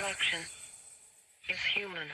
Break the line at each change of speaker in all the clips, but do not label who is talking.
satisfaction is human.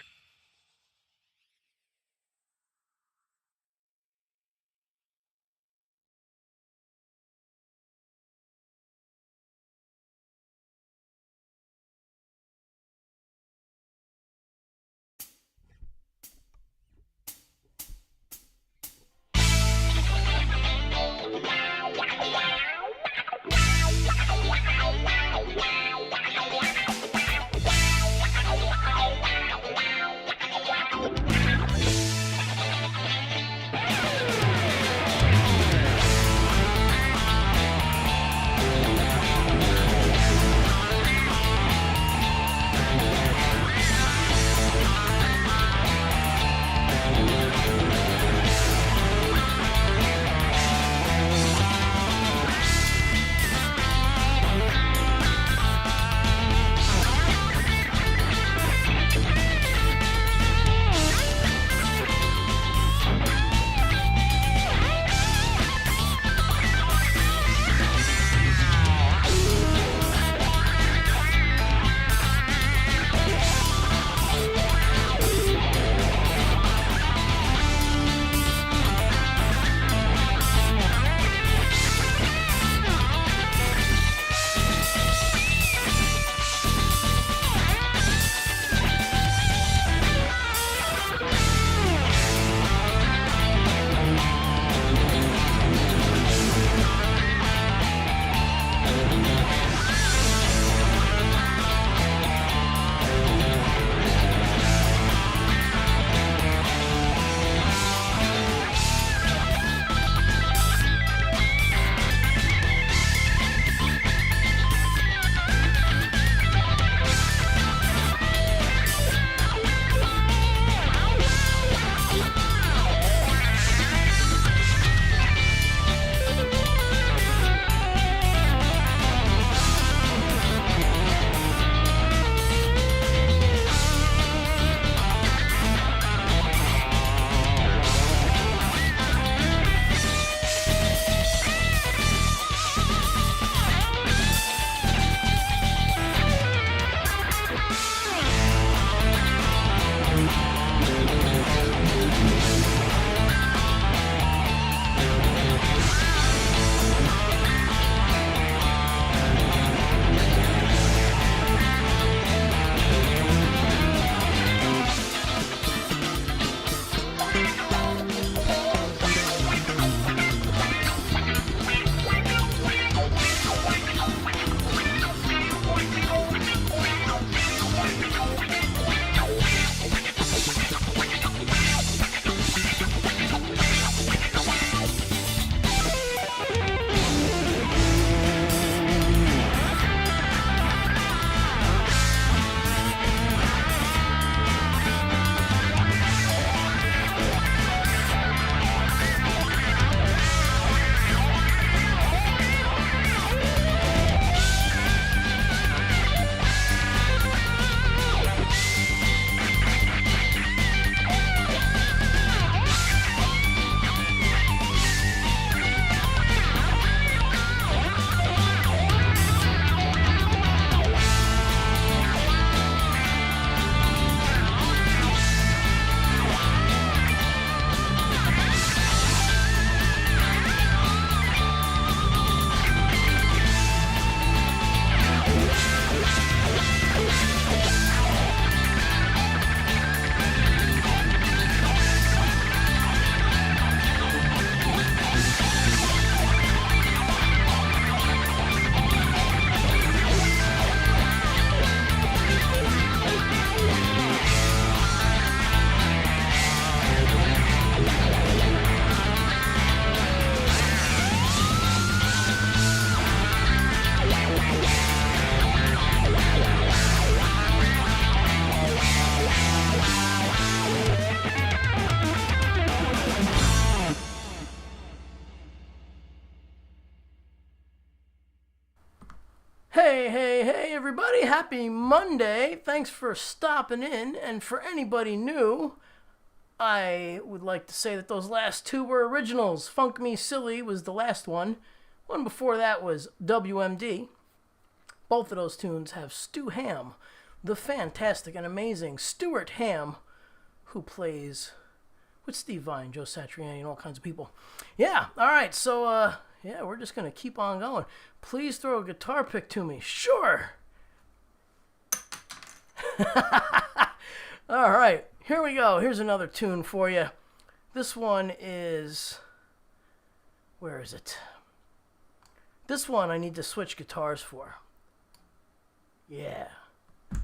Hey, everybody. Happy Monday. Thanks for stopping in. And for anybody new, I would like to say that those last two were originals. Funk Me Silly was the last one. One before that was WMD. Both of those tunes have Stu Ham the fantastic and amazing Stuart Ham, who plays with Steve Vai, Joe Satriani, and all kinds of people. Yeah, all right, so, yeah, we're just going to keep on going. Please throw a guitar pick to me. Sure. All right, here we go. Here's another tune for you. This one is... Where is it? This one I need to switch guitars for. Yeah.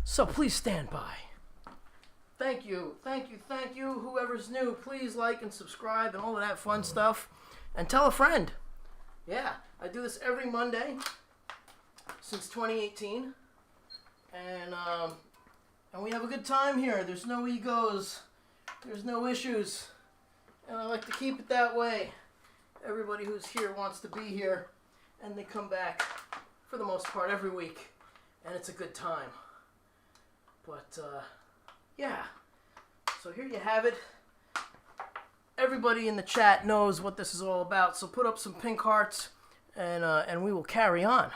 So please stand by. Thank you, thank you, thank you. Whoever's new, please like and subscribe and all of that fun stuff. And tell a friend. Yeah, I do this every Monday since 2018. And we have a good time here. There's no egos. There's no issues. And I like to keep it that way. Everybody who's here wants to be here. And they come back, for the most part, every week. And it's a good time. But, yeah. So here you have it. Everybody in the chat knows what this is all about. So put up some pink hearts, and we will carry on.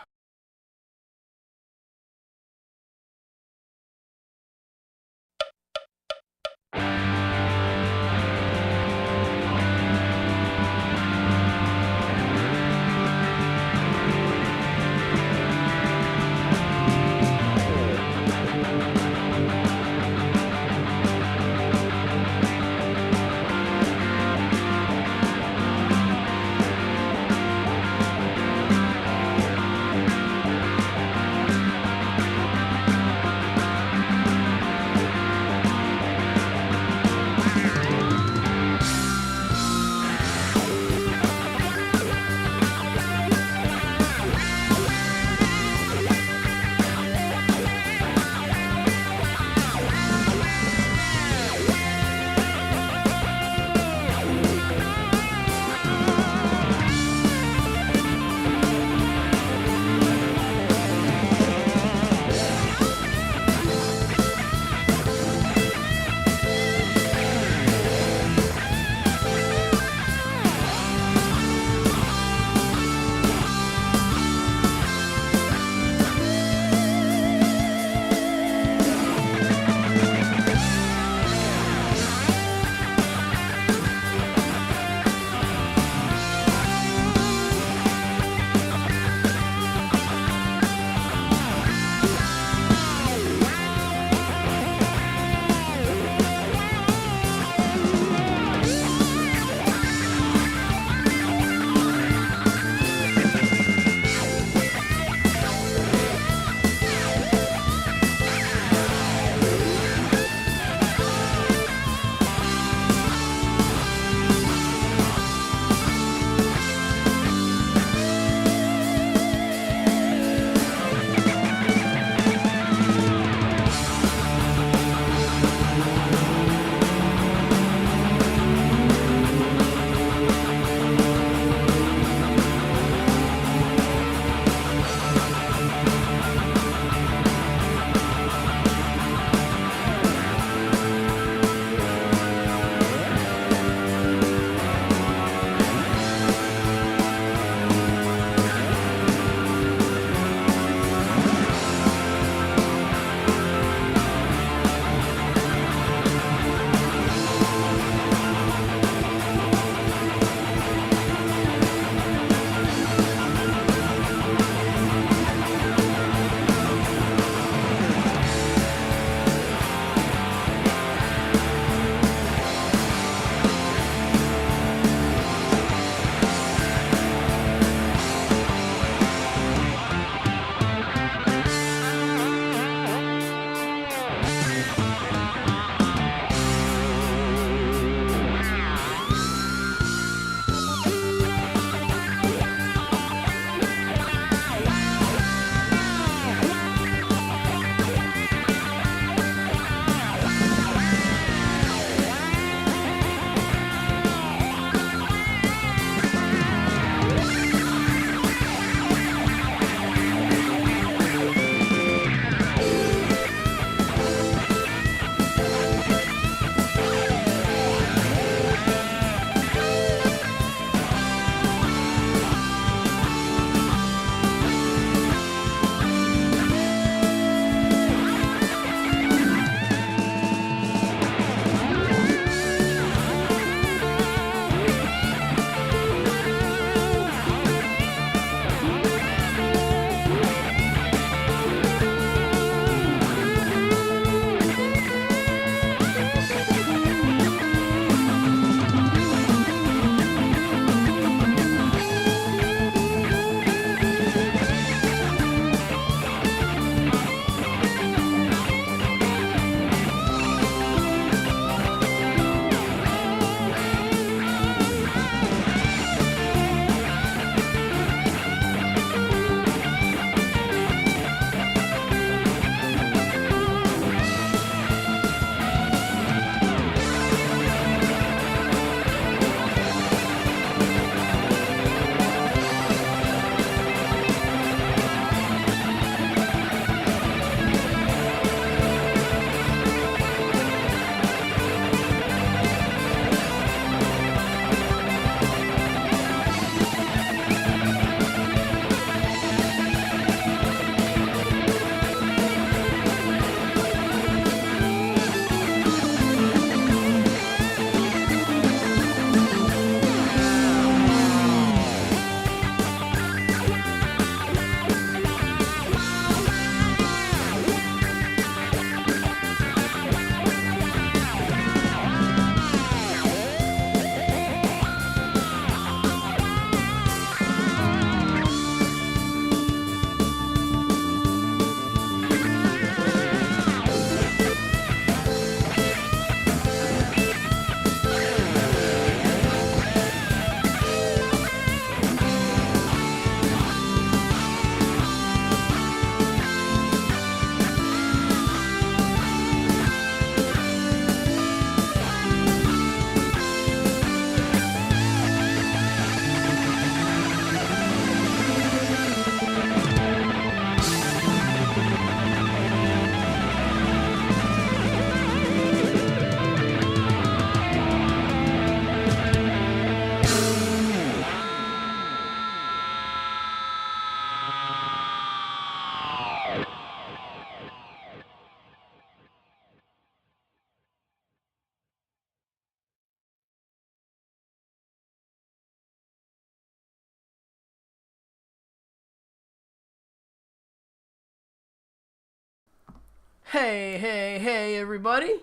Hey, everybody.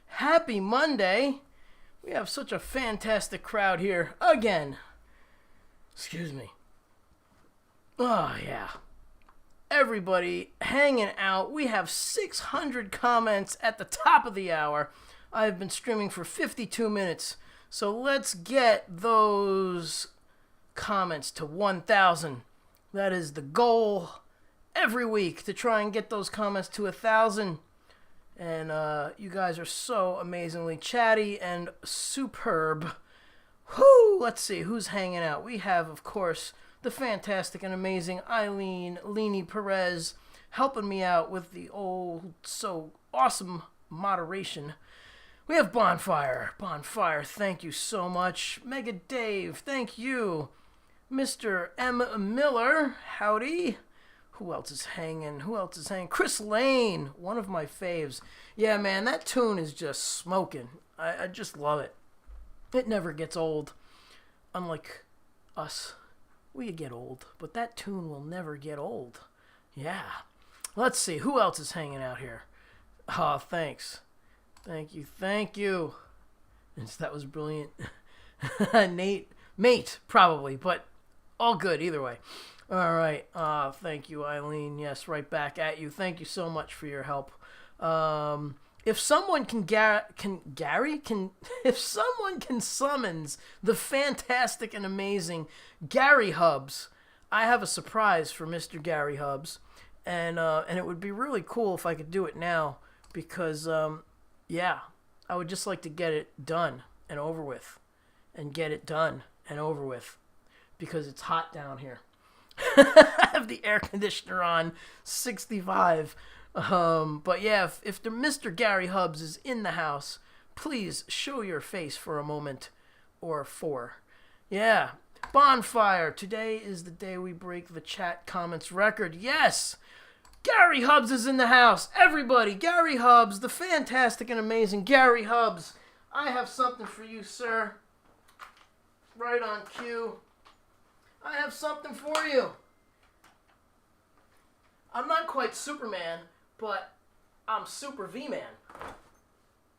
Happy Monday. We have such a fantastic crowd here again. Excuse me. Oh, yeah. Everybody hanging out. We have 600 comments at the top of the hour. I've been streaming for 52 minutes. So let's get those comments to 1,000. That is the goal every week, to try and get those comments to 1,000. And you guys are so amazingly chatty and superb. Whoo! Let's see who's hanging out. We have, of course, the fantastic and amazing Eileen Leany Perez helping me out with the so awesome moderation. We have Bonfire, thank you so much. Mega Dave, thank you. Mr. M. Miller, howdy. Who else is hanging? Chris Lane, one of my faves. Yeah, man, that tune is just smoking. I just love it. It never gets old. Unlike us. We get old, but that tune will never get old. Yeah. Let's see, who else is hanging out here? Oh, thanks. Thank you. That was brilliant. Mate, probably, but all good either way. All right. Thank you, Eileen. Yes, right back at you. Thank you so much for your help. If someone if someone can summons the fantastic and amazing Gary Hubbs, I have a surprise for Mr. Gary Hubbs, and it would be really cool if I could do it now, because yeah, I would just like to get it done and over with, because it's hot down here. I have the air conditioner on, 65. But yeah, if the Mr. Gary Hubbs is in the house, please show your face for a moment or four. Yeah, Bonfire. Today is the day we break the chat comments record. Yes, Gary Hubbs is in the house. Everybody, Gary Hubbs, the fantastic and amazing Gary Hubbs. I have something for you, sir. Right on cue. I have something for you. I'm not quite Superman, but I'm Super V-Man.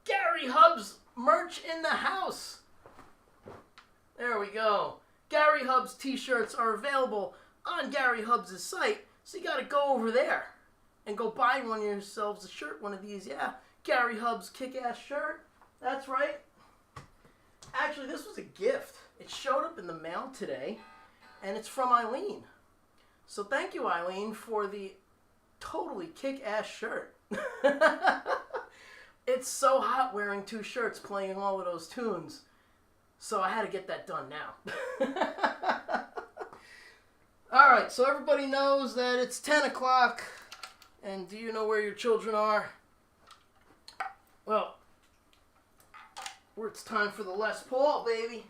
Gary Hubbs merch in the house. There we go. Gary Hubbs t-shirts are available on Gary Hubbs' site, so you gotta go over there and go buy one yourselves a shirt, one of these. Yeah, Gary Hubbs kick-ass shirt. That's right. Actually, this was a gift. It showed up in the mail today, and it's from Eileen. So thank you, Eileen, for the totally kick-ass shirt. It's so hot wearing two shirts playing all of those tunes. So I had to get that done now. Alright, so everybody knows that it's 10 o'clock. And do you know where your children are? Well, it's time for the Les Paul, baby.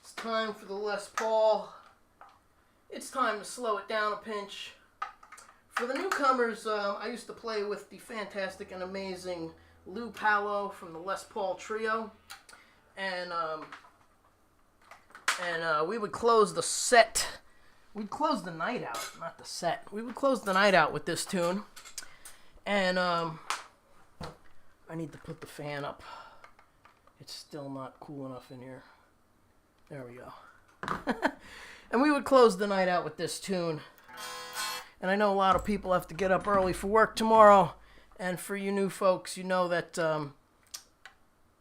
It's time for the Les Paul. It's time to slow it down a pinch. For the newcomers, I used to play with the fantastic and amazing Lou Palo from the Les Paul Trio. And we would close the set. We'd close the night out, not the set. We would close the night out with this tune. And I need to put the fan up. It's still not cool enough in here. There we go. And we would close the night out with this tune. And I know a lot of people have to get up early for work tomorrow. And for you new folks, you know that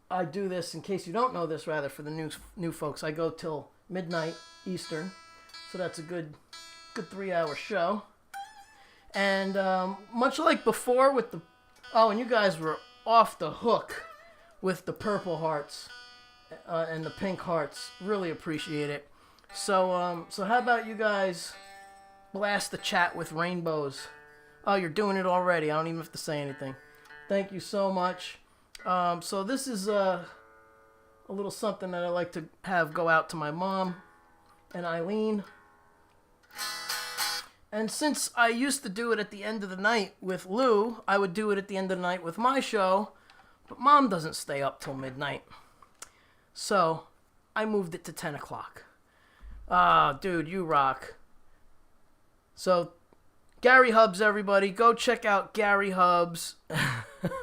I do this, in case you don't know this, rather, for the new folks, I go till midnight Eastern. So that's a good 3-hour show. And much like before with the... Oh, and you guys were off the hook with the purple hearts and the pink hearts. Really appreciate it. So how about you guys blast the chat with rainbows? Oh, you're doing it already. I don't even have to say anything. Thank you so much. So this is a little something that I like to have go out to my mom and Eileen. And since I used to do it at the end of the night with Lou, I would do it at the end of the night with my show. But Mom doesn't stay up till midnight. So I moved it to 10 o'clock. Ah, dude, you rock. So Gary Hubs, everybody. Go check out Gary Hubs.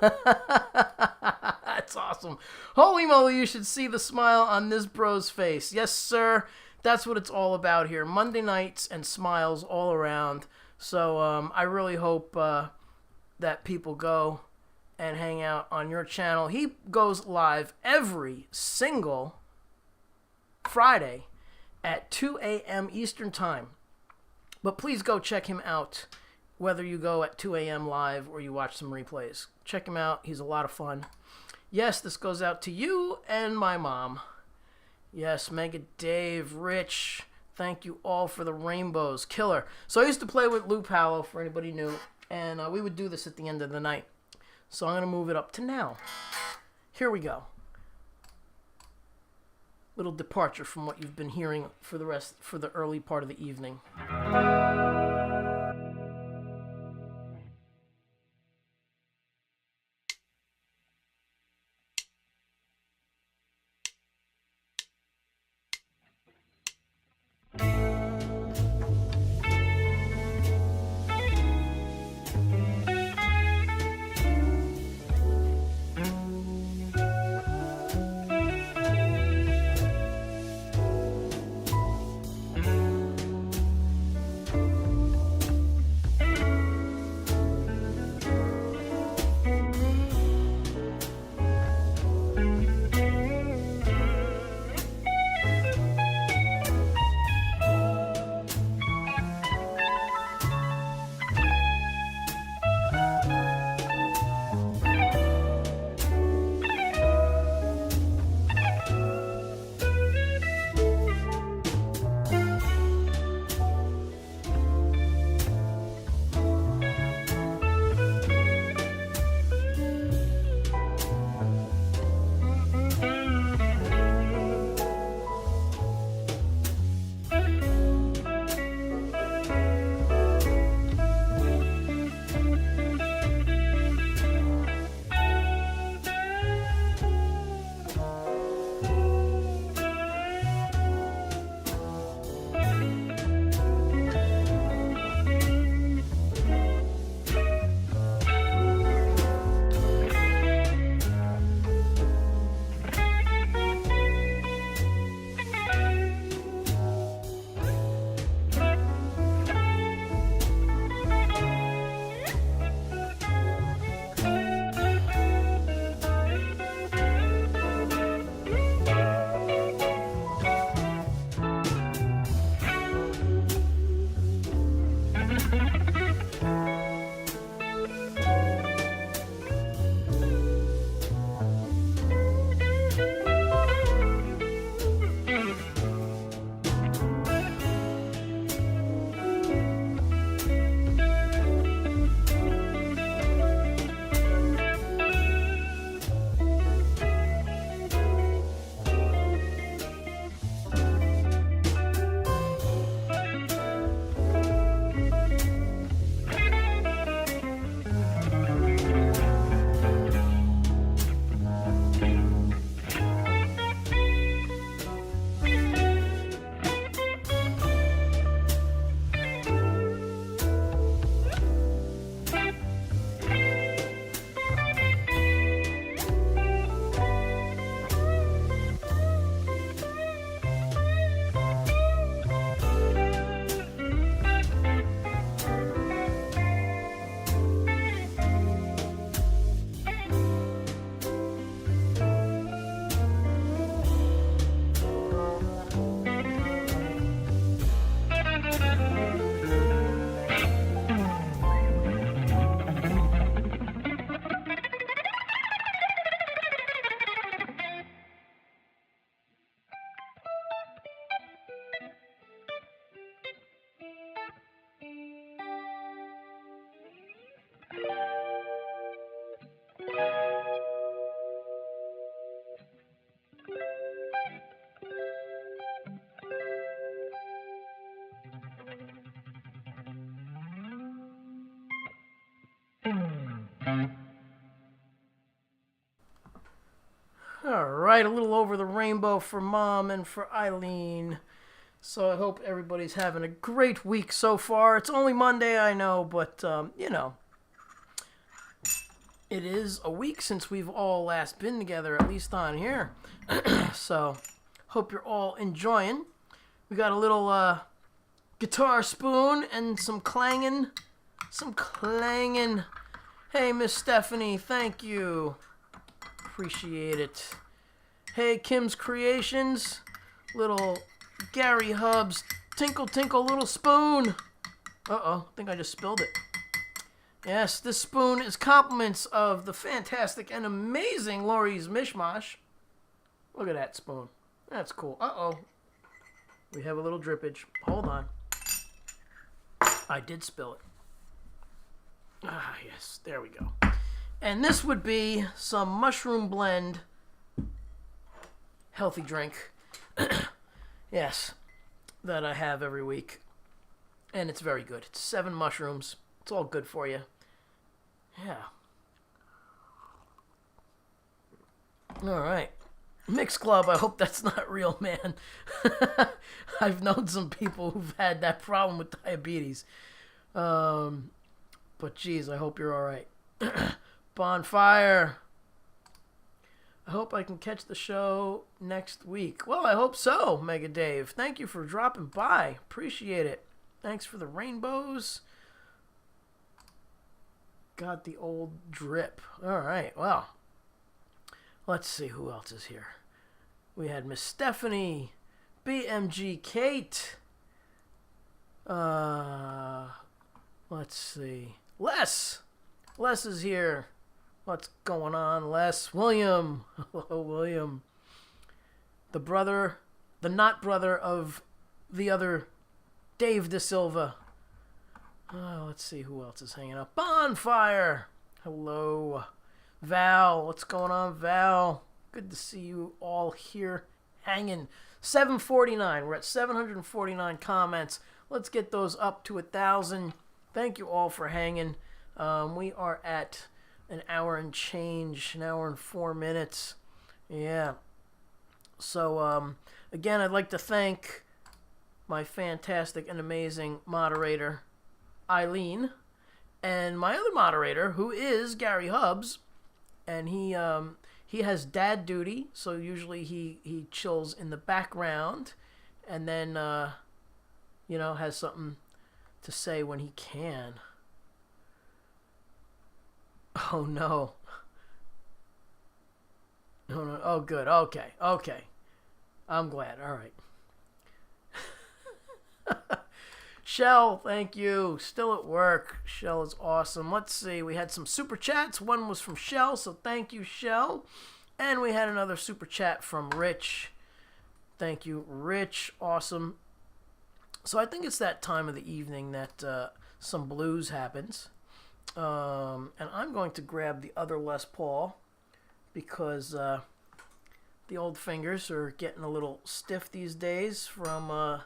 That's awesome. Holy moly, you should see the smile on this bro's face. Yes, sir. That's what it's all about here. Monday nights and smiles all around. So I really hope that people go and hang out on your channel. He goes live every single Friday at 2 a.m. Eastern Time. But please go check him out, whether you go at 2 a.m. live or you watch some replays. Check him out. He's a lot of fun. Yes, this goes out to you and my mom. Yes, Mega Dave, Rich, thank you all for the rainbows. Killer. So I used to play with Lou Palo, for anybody new, and we would do this at the end of the night. So I'm going to move it up to now. Here we go. Little departure from what you've been hearing for the early part of the evening. All right, a little over the rainbow for Mom and for Eileen. So I hope everybody's having a great week so far. It's only Monday, I know, but, it is a week since we've all last been together, at least on here. So, hope you're all enjoying. We got a little guitar spoon and some clanging. Hey, Miss Stephanie, thank you. Appreciate it. Hey, Kim's Creations. Little Gary Hub's Tinkle Tinkle Little Spoon. Uh-oh, I think I just spilled it. Yes, this spoon is compliments of the fantastic and amazing Laurie's Mishmash. Look at that spoon. That's cool. Uh-oh. We have a little drippage. Hold on. I did spill it. Ah, yes. There we go. And this would be some mushroom blend healthy drink. Yes. That I have every week. And it's very good. It's 7 mushrooms. It's all good for you. Yeah. All right. Mixed Club, I hope that's not real, man. I've known some people who've had that problem with diabetes. But geez, I hope you're all right. Bonfire. I hope I can catch the show next week. Well, I hope so, Mega Dave. Thank you for dropping by. Appreciate it. Thanks for the rainbows. Got the old drip. All right, well, let's see who else is here. We had Miss Stephanie, BMG Kate. Let's see. Les is here. What's going on, Les? William. Hello, William. The not brother of the other Dave Da Silva. Let's see who else is hanging out. Bonfire. Hello. Val. What's going on, Val? Good to see you all here hanging. 749. We're at 749 comments. Let's get those up to 1,000. Thank you all for hanging. We are at an hour and change, an hour and 4 minutes. Yeah. So, again, I'd like to thank my fantastic and amazing moderator, Eileen, and my other moderator, who is Gary Hubs, and he has dad duty, so usually he chills in the background, and then has something to say when he can. Oh no. No. Oh good. Okay. I'm glad. All right. Shell, thank you. Still at work. Shell is awesome. Let's see. We had some super chats. One was from Shell, so thank you, Shell. And we had another super chat from Rich. Thank you, Rich. Awesome. So I think it's that time of the evening that some blues happens. And I'm going to grab the other Les Paul because the old fingers are getting a little stiff these days from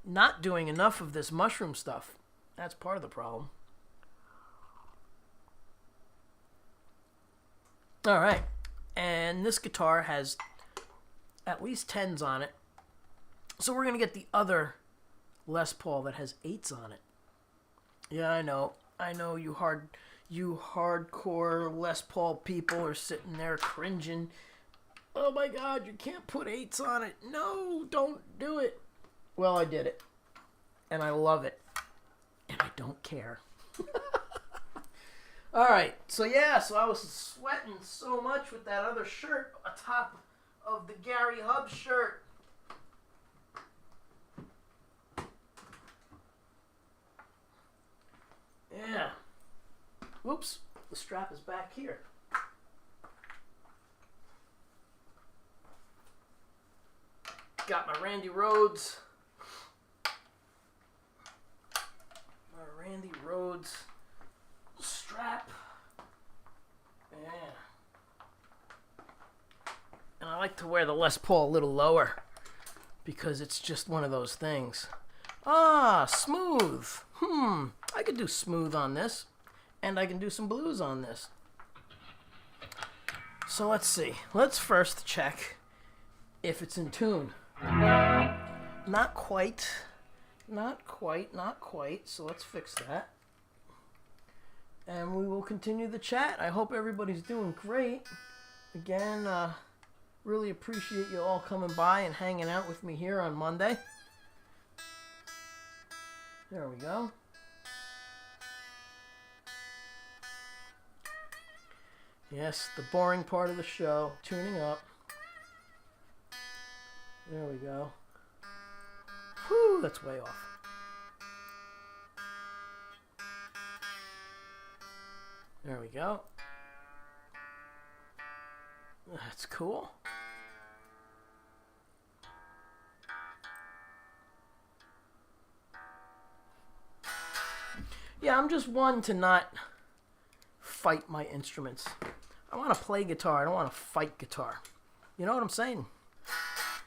not doing enough of this mushroom stuff. That's part of the problem. All right. And this guitar has at least 10s on it. So we're going to get the other Les Paul that has 8s on it. Yeah, I know you hardcore Les Paul people are sitting there cringing. Oh my God, you can't put 8s on it. No, don't do it. Well, I did it. And I love it. And I don't care. Alright, so I was sweating so much with that other shirt atop of the Gary Hub shirt. Yeah. Whoops, the strap is back here. Got my Randy Rhoads. Randy Rhoads strap. Yeah. And I like to wear the Les Paul a little lower because it's just one of those things. Smooth. I could do smooth on this, and I can do some blues on this. So let's see. Let's first check if it's in tune. Not quite. Not quite, not quite. So let's fix that. And we will continue the chat. I hope everybody's doing great. Again, really appreciate you all coming by and hanging out with me here on Monday. There we go. Yes, the boring part of the show, tuning up. There we go. Whew, that's way off. There we go. That's cool. Yeah, I'm just one to not fight my instruments. I want to play guitar. I don't want to fight guitar. You know what I'm saying?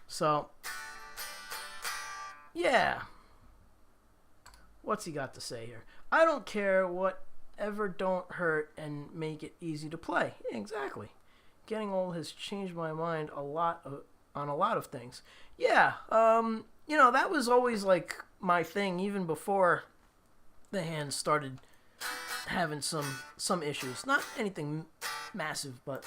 So, yeah. What's he got to say here? I don't care whatever don't hurt and make it easy to play. Yeah, exactly. Getting old has changed my mind on a lot of things. Yeah, you know, that was always like my thing even before the hands started having some issues. Not anything massive, but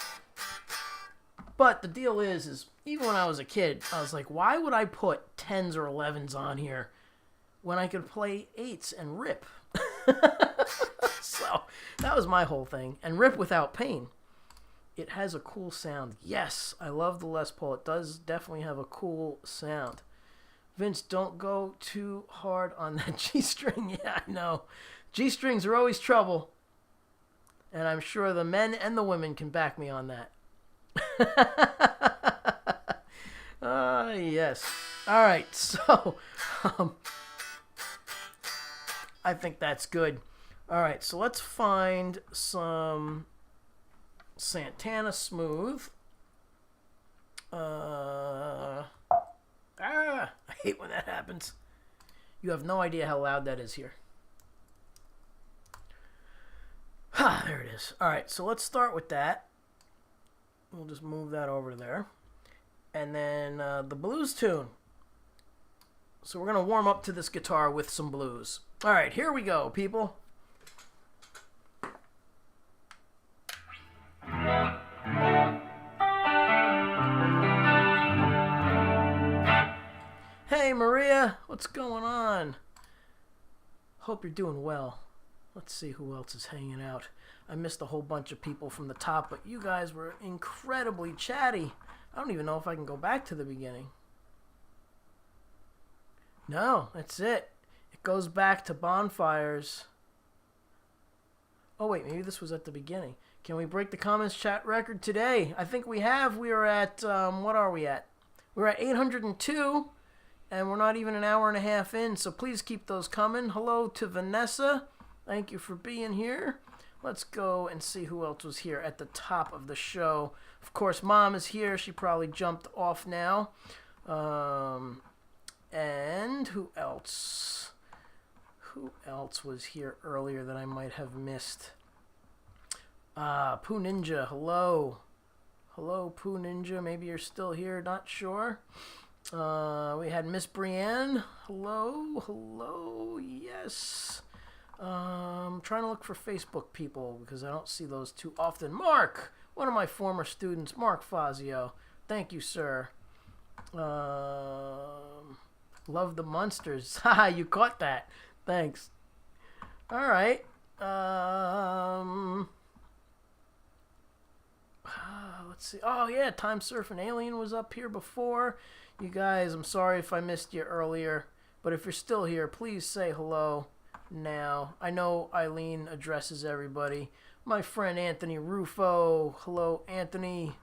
the deal is even when I was a kid, I was like, why would I put 10s or 11s on here when I could play 8s and rip? So that was my whole thing. And rip without pain. It has a cool sound. Yes, I love the Les Paul. It does definitely have a cool sound. Vince, don't go too hard on that G-string. Yeah, I know. G-strings are always trouble. And I'm sure the men and the women can back me on that. Yes. All right, so I think that's good. All right, so let's find some Santana Smooth. I hate when that happens. You have no idea how loud that is here. There it is. All right, so let's start with that. We'll just move that over there. And then the blues tune. So we're going to warm up to this guitar with some blues. All right, here we go, people. Hey, Maria, what's going on? Hope you're doing well. Let's see who else is hanging out. I missed a whole bunch of people from the top, but you guys were incredibly chatty. I don't even know if I can go back to the beginning. No, that's it. It goes back to bonfires. Oh, wait, maybe this was at the beginning. Can we break the comments chat record today? I think we have. We are at, what are we at? We're at 802, and we're not even an hour and a half in, so please keep those coming. Hello to Vanessa. Thank you for being here. Let's go and see who else was here at the top of the show. Of course, Mom is here. She probably jumped off now. And who else? Who else was here earlier that I might have missed? Pooh Ninja, hello. Hello, Pooh Ninja. Maybe you're still here, not sure. We had Miss Brienne. Hello, hello, yes. I'm trying to look for Facebook people because I don't see those too often. Mark, one of my former students, Mark Fazio. Thank you, sir. Love the Munsters. Haha, you caught that. Thanks. All right. Let's see. Oh, yeah, Time Surfing Alien was up here before. You guys, I'm sorry if I missed you earlier, but if you're still here, please say hello now. I know Eileen addresses everybody. My friend Anthony Rufo. Hello, Anthony.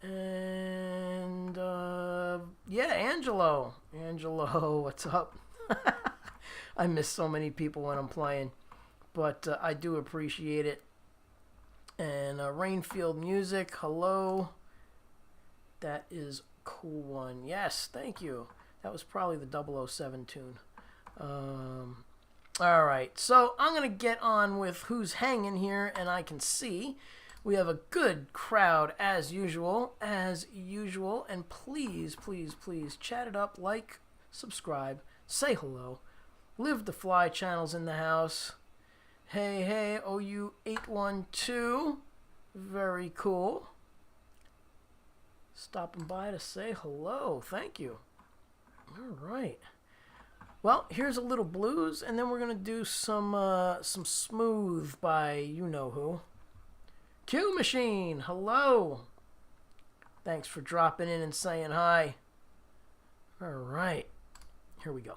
And, yeah, Angelo. Angelo, what's up? I miss so many people when I'm playing, but I do appreciate it. And Rainfield Music, hello. That is a cool one. Yes, thank you. That was probably the 007 tune. All right, so I'm going to get on with who's hanging here, and I can see we have a good crowd as usual, and please, please, please chat it up, like, subscribe, say hello. Live the Fly channel's in the house. Hey, OU812. Very cool. Stopping by to say hello. Thank you. All right. Well, here's a little blues, and then we're gonna do some smooth by you know who. Q Machine. Hello. Thanks for dropping in and saying hi. All right. Here we go.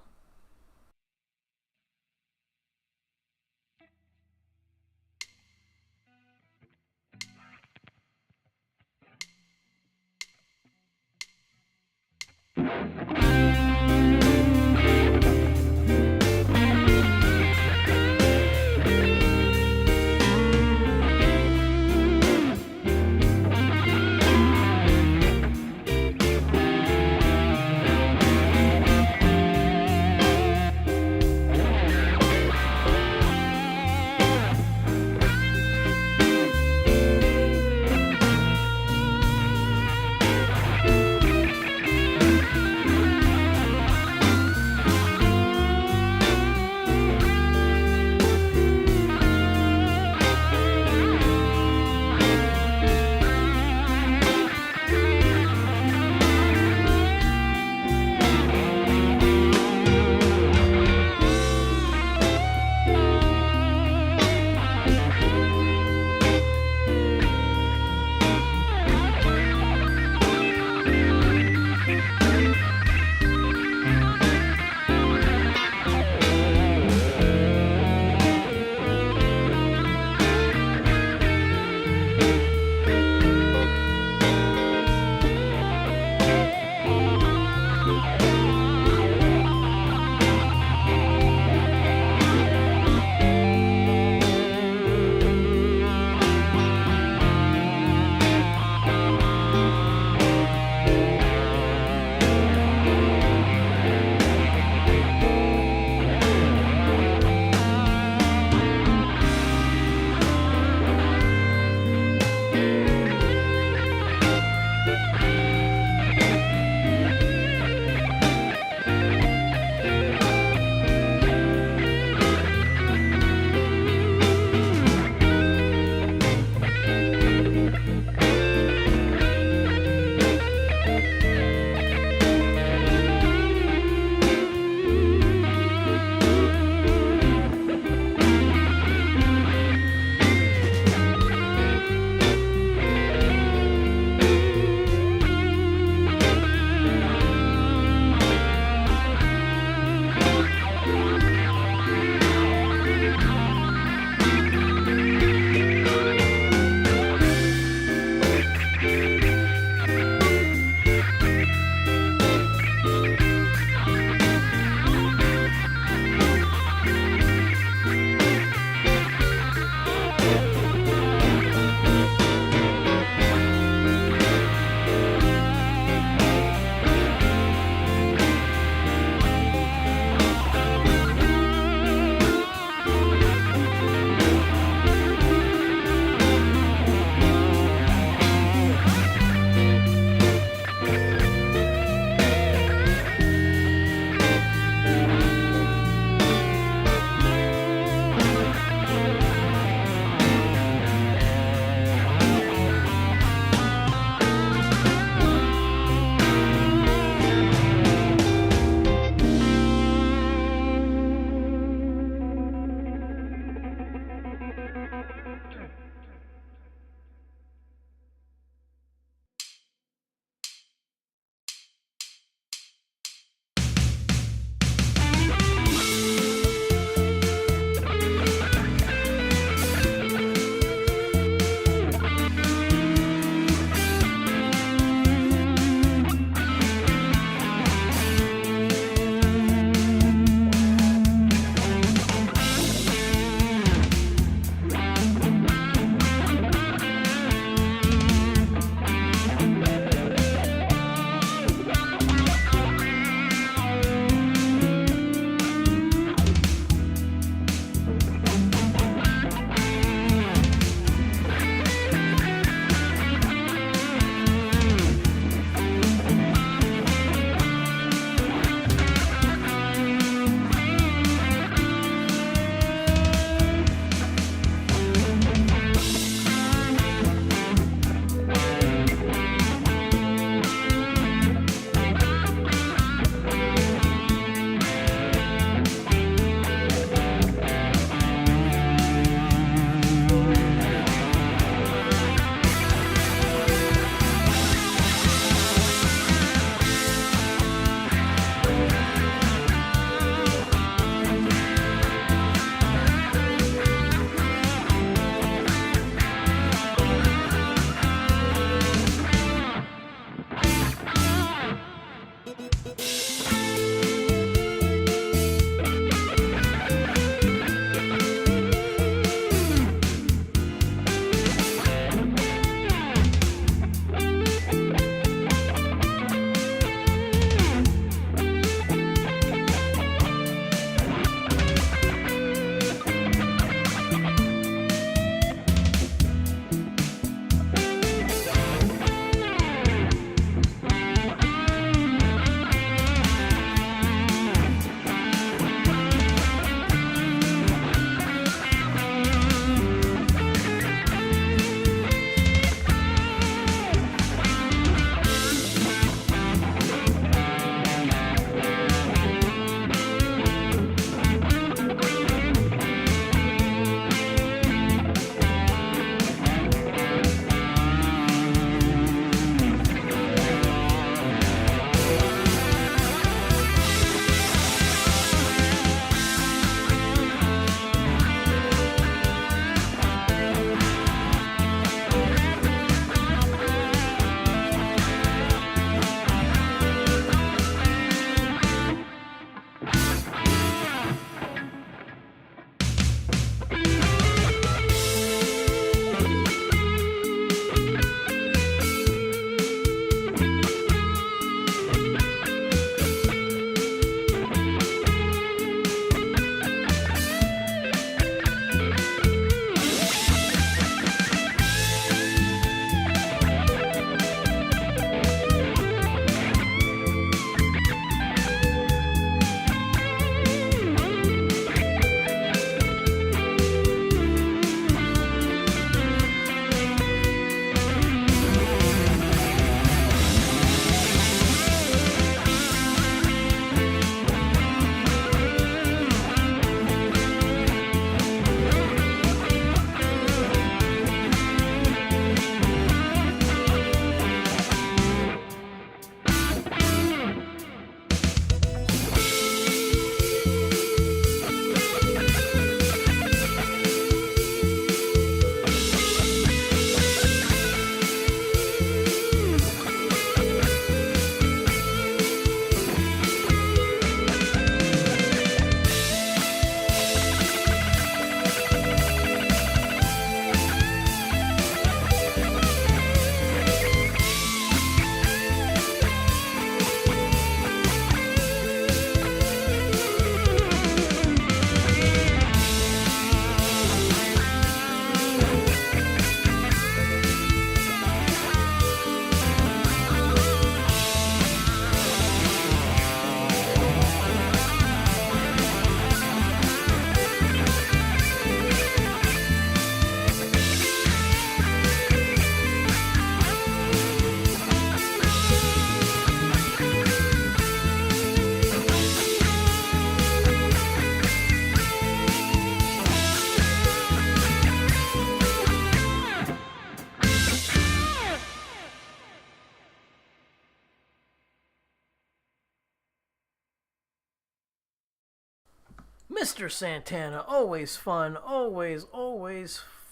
Mr. Santana, always fun. Always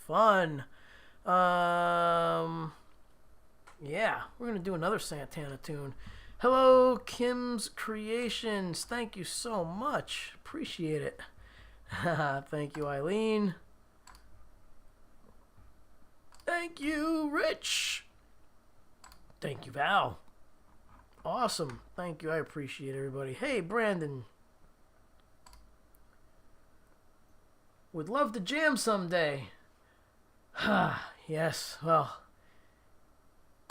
fun. Yeah, we're going to do another Santana tune. Hello, Kim's Creations. Thank you so much. Appreciate it. Thank you, Eileen. Thank you, Rich. Thank you, Val. Awesome. Thank you. I appreciate everybody. Hey, Brandon. Would love to jam someday. Yes, well,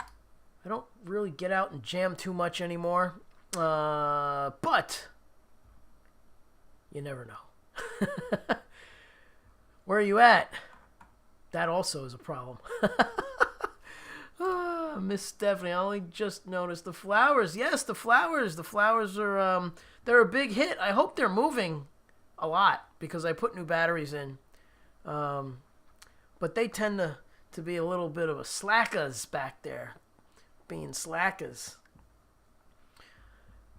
I don't really get out and jam too much anymore. But you never know. Where are you at? That also is a problem. Miss Stephanie, I only just noticed the flowers. Yes, the flowers. The flowers are they're a big hit. I hope they're moving a lot because I put new batteries in. But they tend to be a little bit of a slackers back there. Being slackers.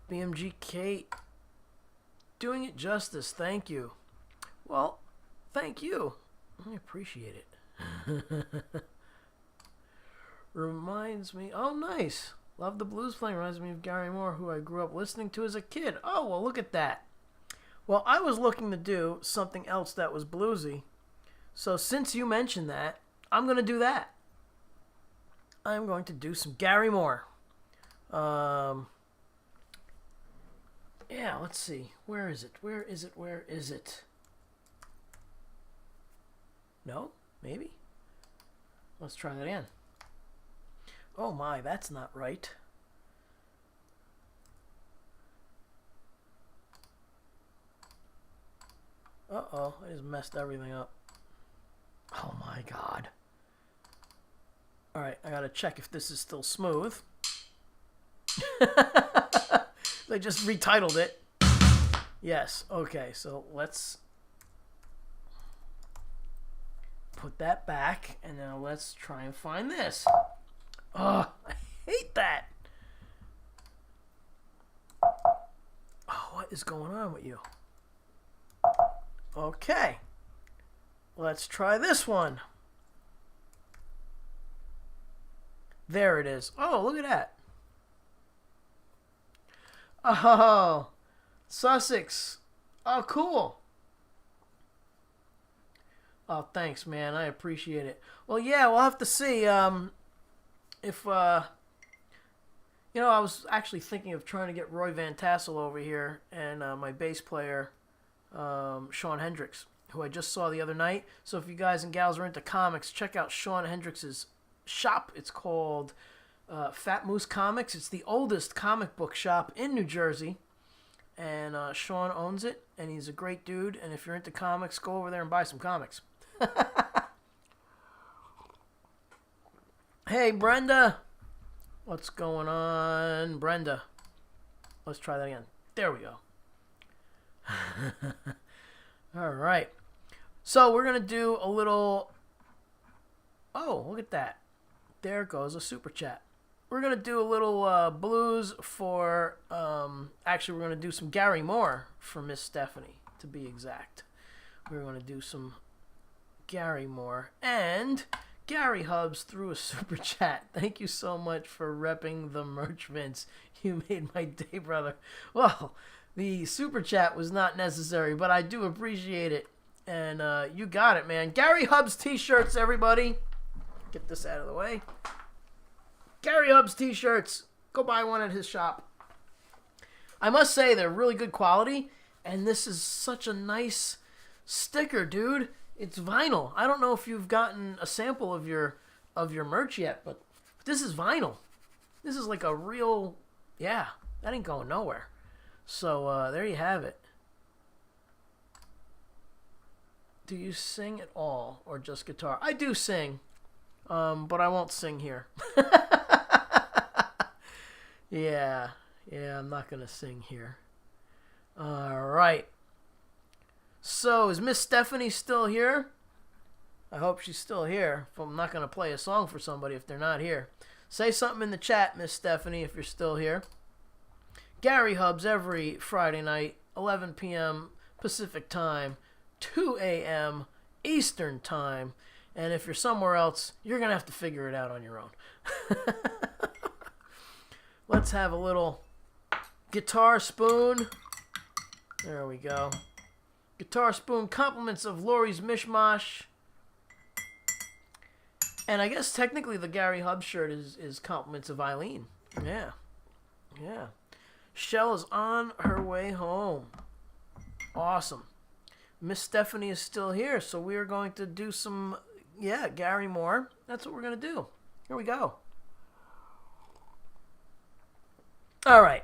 BMG Kate. Doing it justice. Thank you. Well, thank you. I appreciate it. Reminds me. Oh, nice. Love the blues playing. Reminds me of Gary Moore, who I grew up listening to as a kid. Oh, well, look at that. Well, I was looking to do something else that was bluesy. So since you mentioned that, I'm going to do that. I'm going to do some Gary Moore. Yeah, let's see. Where is it? Where is it? No? Maybe? Let's try that again. Oh my, that's not right. Uh-oh, I just messed everything up. Oh my god. Alright, I gotta check if this is still smooth. They just retitled it. Yes, okay, so let's put that back, and now let's try and find this. Oh, I hate that. Oh, what is going on with you? Okay. Let's try this one. There it is. Oh, look at that. Oh, Sussex. Oh, cool. Oh, thanks, man. I appreciate it. Well, yeah, we'll have to see if, I was actually thinking of trying to get Roy Van Tassel over here and my bass player, Sean Hendricks, who I just saw the other night. So if you guys and gals are into comics, check out Sean Hendricks' shop. It's called Fat Moose Comics. It's the oldest comic book shop in New Jersey. And Sean owns it, and he's a great dude. And if you're into comics, go over there and buy some comics. Hey, Brenda. What's going on, Brenda? Let's try that again. There we go. All right. So we're going to do a little... Oh, look at that. There goes a super chat. We're going to do a little blues for... Actually, we're going to do some Gary Moore for Miss Stephanie, to be exact. We're going to do some Gary Moore. And Gary Hubs threw a super chat. Thank you so much for repping the merch, Vince. You made my day, brother. Well, the super chat was not necessary, but I do appreciate it. And you got it, man. Gary Hubs t-shirts, everybody. Get this out of the way. Gary Hubs t-shirts. Go buy one at his shop. I must say they're really good quality, and this is such a nice sticker, dude. It's vinyl. I don't know if you've gotten a sample of your merch yet, but this is vinyl. This is like a real, yeah, that ain't going nowhere. So there you have it. Do you sing at all or just guitar? I do sing, but I won't sing here. Yeah, I'm not going to sing here. All right. So, is Miss Stephanie still here? I hope she's still here. I'm not going to play a song for somebody if they're not here. Say something in the chat, Miss Stephanie, if you're still here. Gary Hubs every Friday night, 11 p.m. Pacific Time, 2 a.m. Eastern Time. And if you're somewhere else, you're going to have to figure it out on your own. Let's have a little guitar spoon. There we go. Guitar spoon, compliments of Lori's Mishmash. And I guess technically the Gary Hub shirt is compliments of Eileen. Yeah. Yeah. Shell is on her way home. Awesome. Miss Stephanie is still here, so we are going to do some, Gary Moore. That's what we're going to do. Here we go. All right.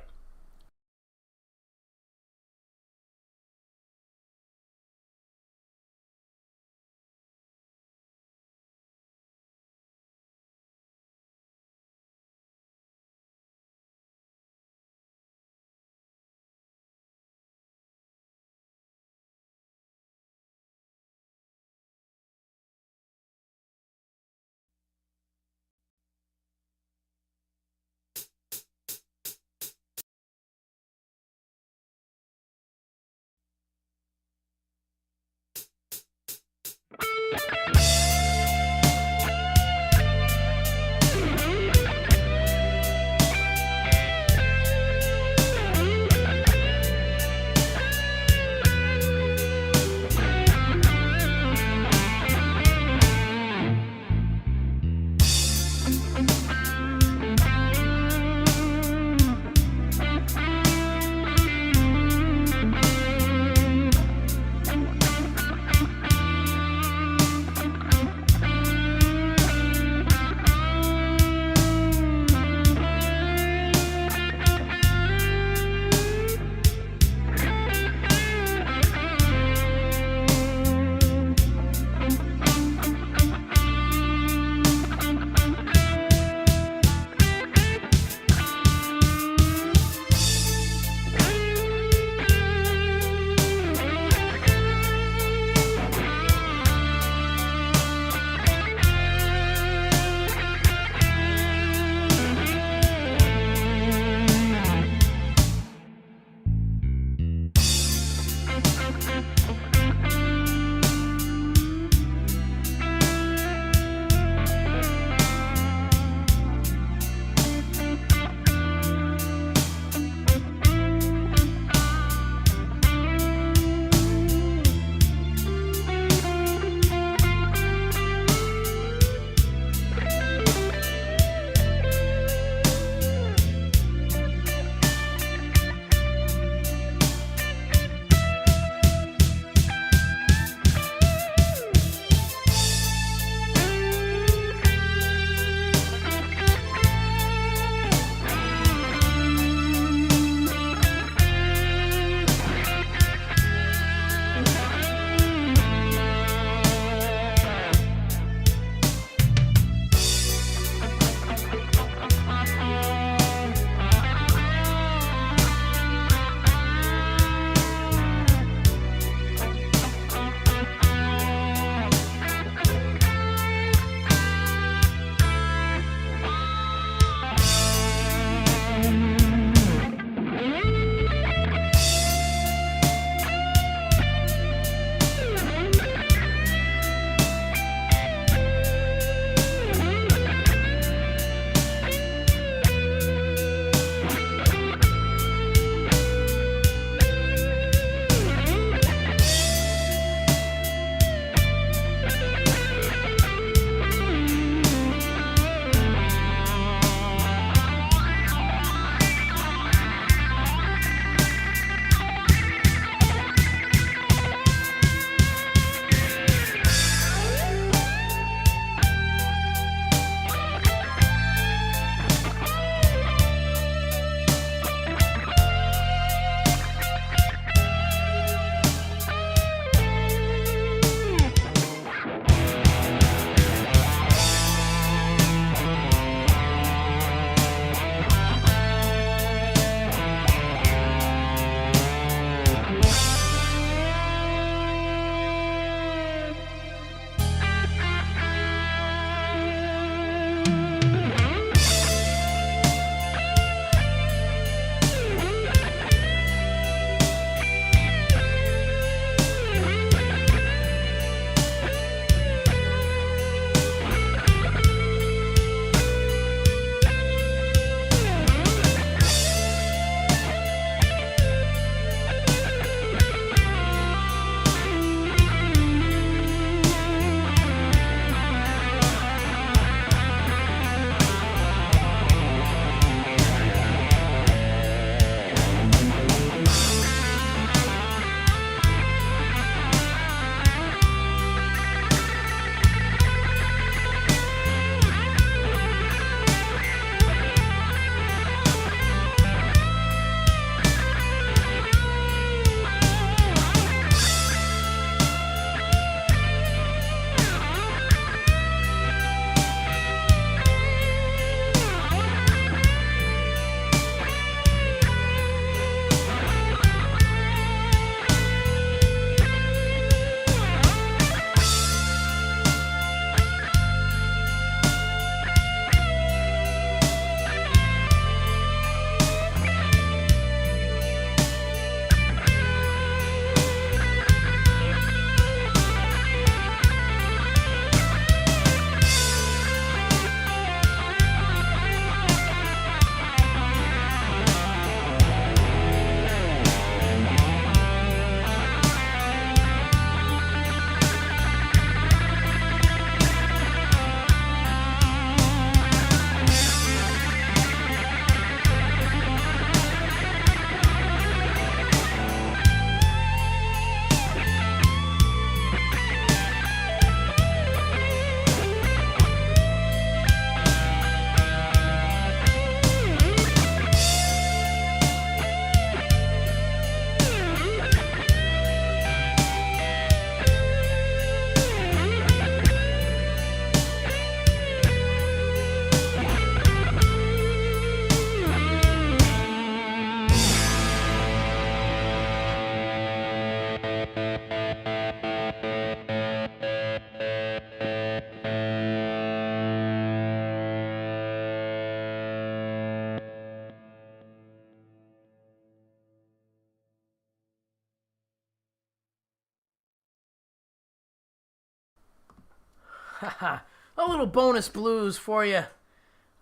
A little bonus blues for you.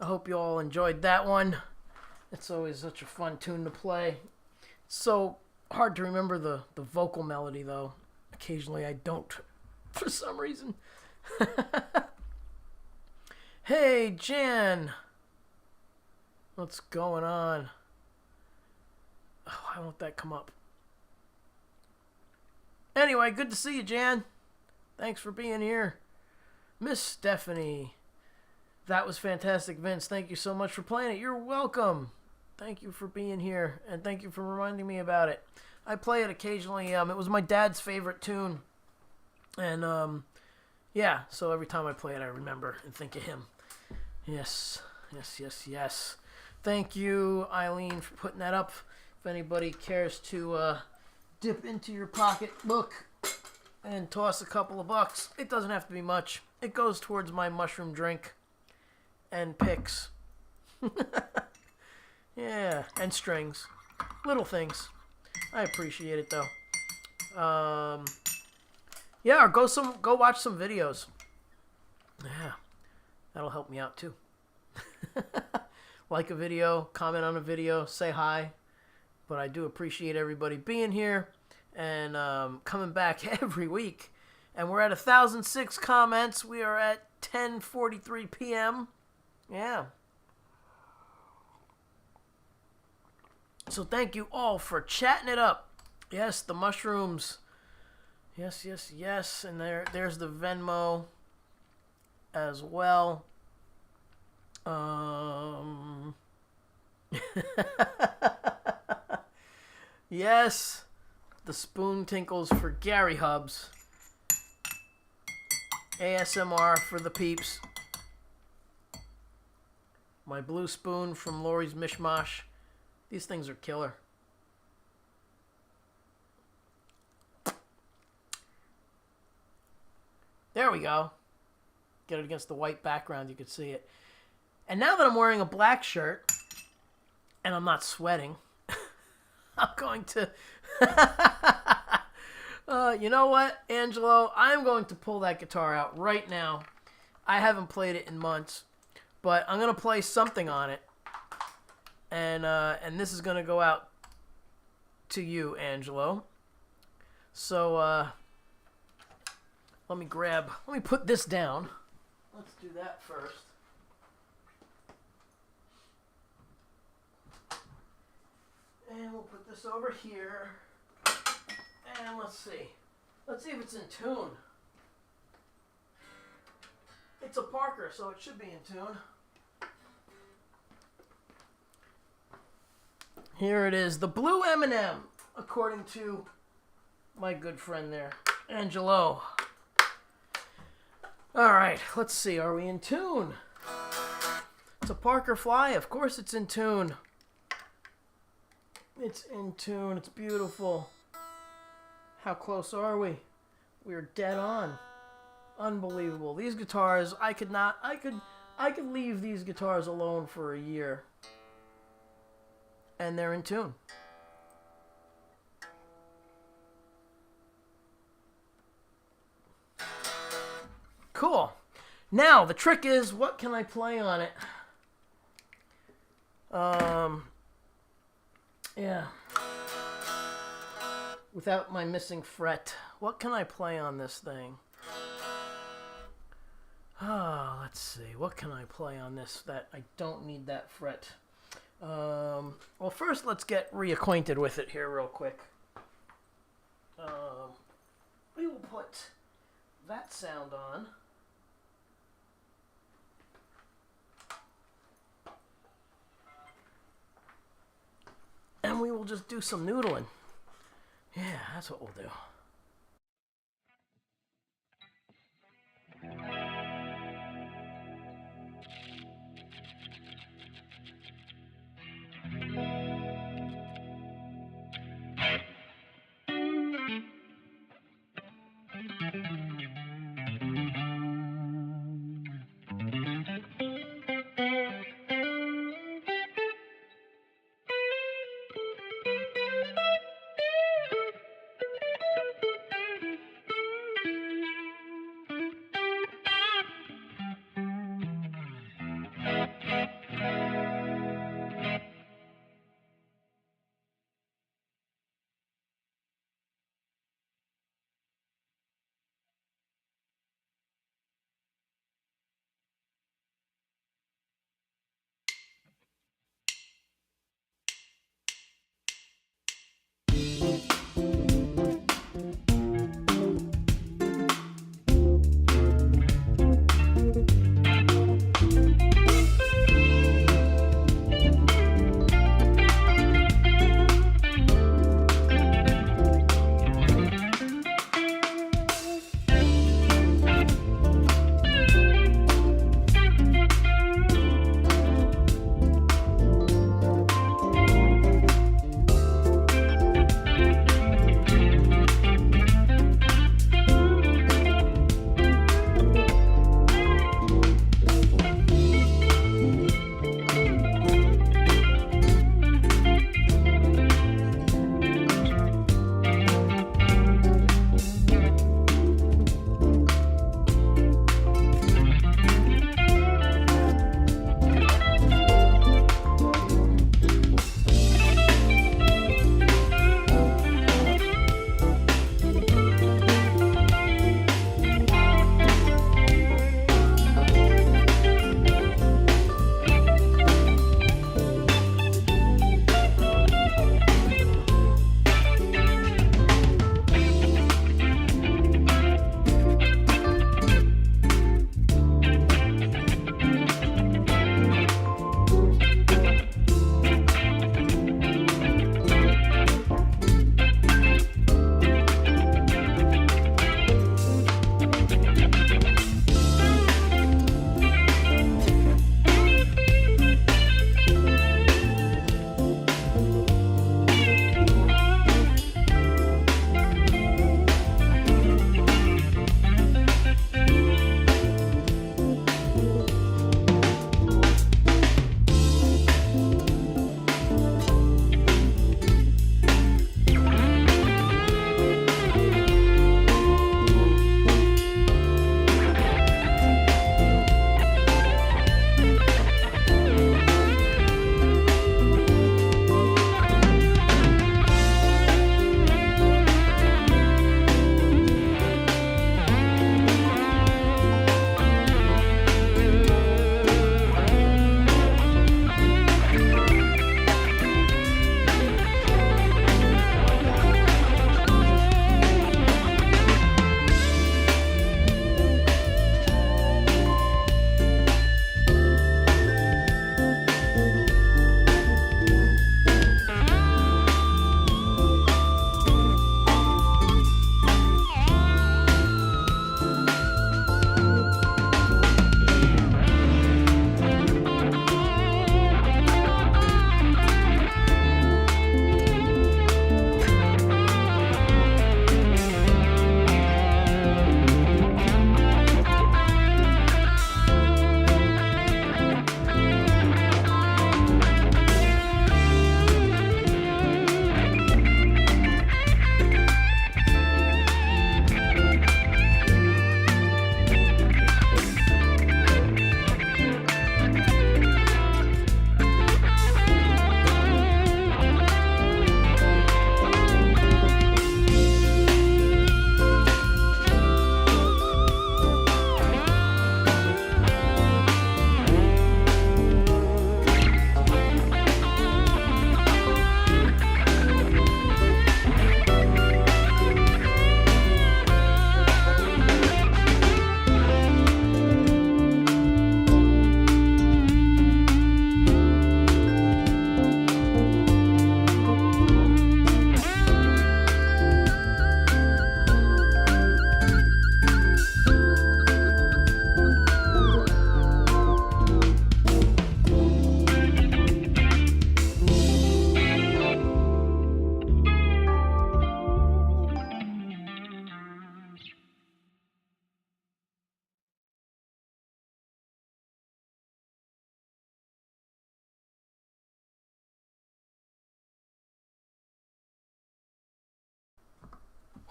I hope you all enjoyed that one. It's always such a fun tune to play. It's so hard to remember the vocal melody, though. Occasionally I don't, for some reason. Hey, Jan. What's going on? Oh, why won't that come up? Anyway, good to see you, Jan. Thanks for being here. Miss Stephanie. That was fantastic, Vince. Thank you so much for playing it. You're welcome. Thank you for being here, and thank you for reminding me about it. I play it occasionally. It was my dad's favorite tune. And, yeah, so every time I play it, I remember and think of him. Yes. Thank you, Eileen, for putting that up. If anybody cares to dip into your pocketbook and toss a couple of bucks, it doesn't have to be much. It goes towards my mushroom drink and picks. Yeah, and strings. Little things. I appreciate it, though. Yeah, or go watch some videos. Yeah, that'll help me out, too. Like a video, comment on a video, say hi. But I do appreciate everybody being here and coming back every week. And we're at 1,006 comments. We are at 10:43 p.m. Yeah. So thank you all for chatting it up. Yes, the mushrooms. Yes. And there's the Venmo as well. Yes, the spoon tinkles for Gary Hubs. ASMR for the peeps. My blue spoon from Lori's Mishmash. These things are killer. There we go. Get it against the white background, you could see it. And now that I'm wearing a black shirt, and I'm not sweating, I'm going to... you know what, Angelo? I'm going to pull that guitar out right now. I haven't played it in months, but I'm going to play something on it. And this is going to go out to you, Angelo. So, let me put this down. Let's do that first. And we'll put this over here. And let's see. Let's see if it's in tune. It's a Parker, so it should be in tune. Here it is, the Blue M&M, according to my good friend there, Angelo. All right, let's see. Are we in tune? It's a Parker Fly. Of course it's in tune. It's in tune. It's beautiful. How close are we? We're dead on. Unbelievable. These guitars, I could leave these guitars alone for a year. And they're in tune. Cool. Now, the trick is, what can I play on it? Yeah. Without my missing fret. What can I play on this thing? Let's see. What can I play on this that I don't need that fret? Well, first let's get reacquainted with it here real quick. We will put that sound on. And we will just do some noodling. Yeah, that's what we'll do.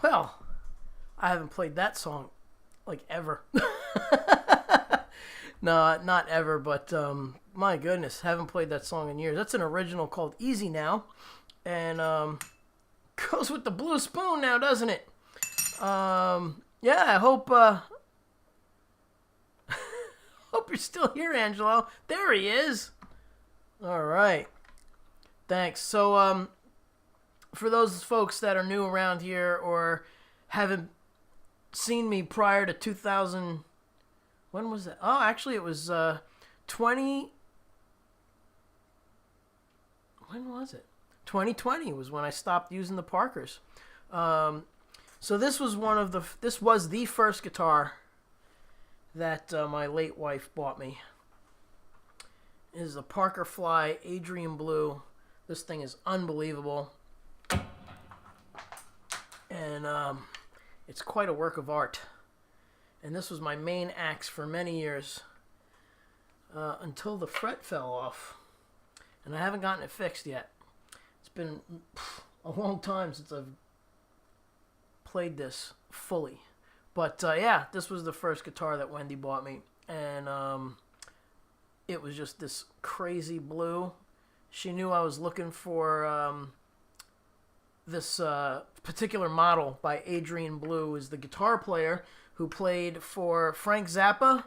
Well, I haven't played that song like ever. No, not ever, but my goodness, haven't played that song in years. That's an original called Easy Now, and goes with the Blue Spoon now, doesn't it? Yeah, I hope you're still here, Angelo. There he is. All right, thanks. So, for those folks that are new around here or haven't seen me prior to 2000, when was that? Oh, actually, it was 20. When was it? 2020 was when I stopped using the Parkers. Um, so this was the first guitar that my late wife bought me. It is a Parker Fly Adrian Blue. This thing is unbelievable, and it's quite a work of art. And this was my main axe for many years until the fret fell off, and I haven't gotten it fixed yet. It's been a long time since I've played this fully. But yeah, this was the first guitar that Wendy bought me, and it was just this crazy blue. She knew I was looking for this particular model by Adrian Blue, is the guitar player who played for Frank Zappa,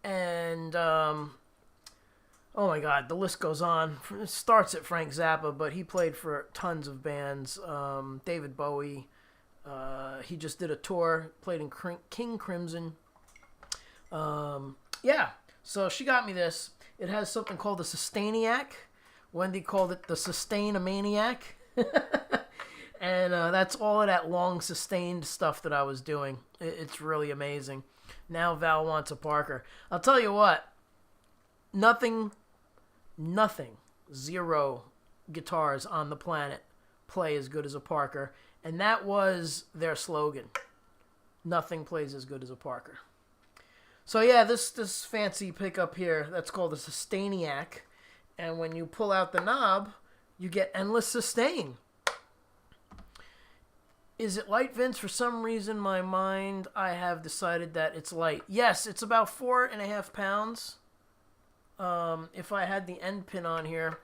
and oh my God, the list goes on. It starts at Frank Zappa, but he played for tons of bands. David Bowie. He just did a tour, played in King Crimson. Yeah, so she got me this. It has something called the Sustainiac. Wendy called it the Sustain-a-Maniac. And that's all of that long sustained stuff that I was doing. It's really amazing. Now Val wants a Parker. I'll tell you what, nothing, zero guitars on the planet play as good as a Parker. And that was their slogan. Nothing plays as good as a Parker. So yeah, this fancy pickup here, that's called a Sustainiac. And when you pull out the knob, you get endless sustain. Is it light, Vince? For some reason, my mind, I have decided that it's light. Yes, it's about 4.5 pounds. If I had the end pin on here,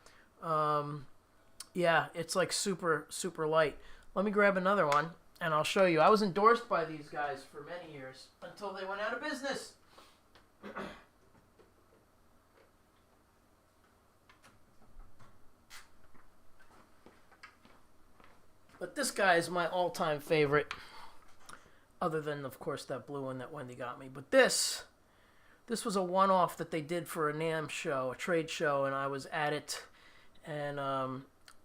yeah, it's like super, super light. Let me grab another one, and I'll show you. I was endorsed by these guys for many years, until they went out of business. But this guy is my all-time favorite, other than, of course, that blue one that Wendy got me. But this was a one-off that they did for a NAMM show, a trade show, and I was at it, and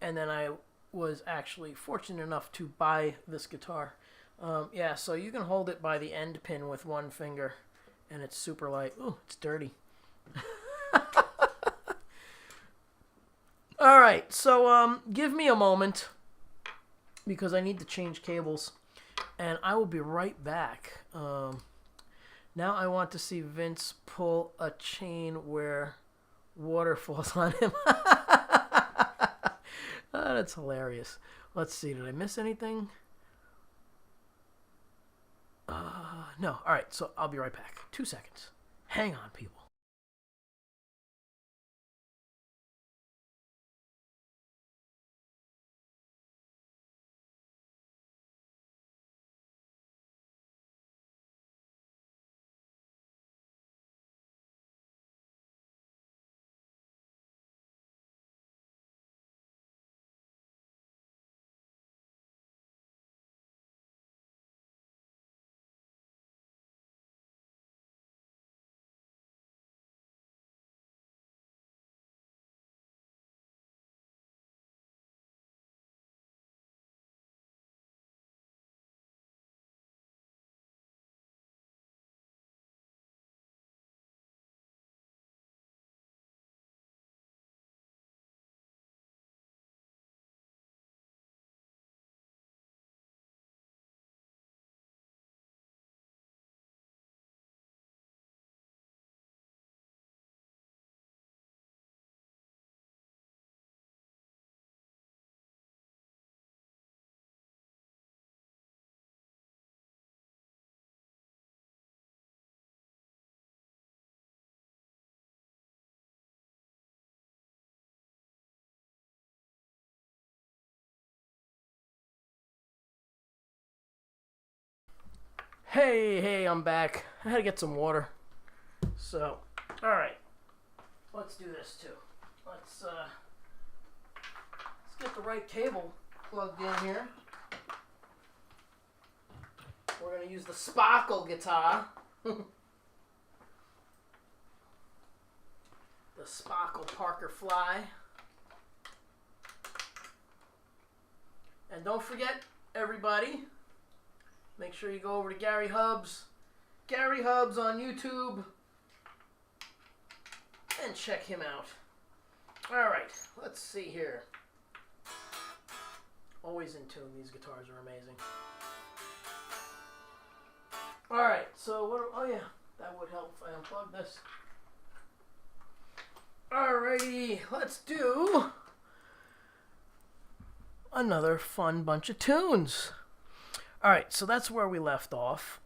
then I was actually fortunate enough to buy this guitar. Yeah, so you can hold it by the end pin with one finger, and it's super light. Ooh, it's dirty. All right, so give me a moment, because I need to change cables, and I will be right back. Now I want to see Vince pull a chain where water falls on him. Oh, that's hilarious. Let's see, did I miss anything? No. All right, so I'll be right back. 2 seconds. Hang on, people. Hey, I'm back. I had to get some water. So, alright. Let's do this too. Let's get the right cable plugged in here. We're going to use the Sparkle guitar. The Sparkle Parker Fly. And don't forget, everybody, make sure you go over to Gary Hubbs on YouTube, and check him out. Alright, let's see here. Always in tune, these guitars are amazing. Alright, so what, oh yeah, that would help if I unplug this. Alrighty, let's do another fun bunch of tunes. Alright, so that's where we left off.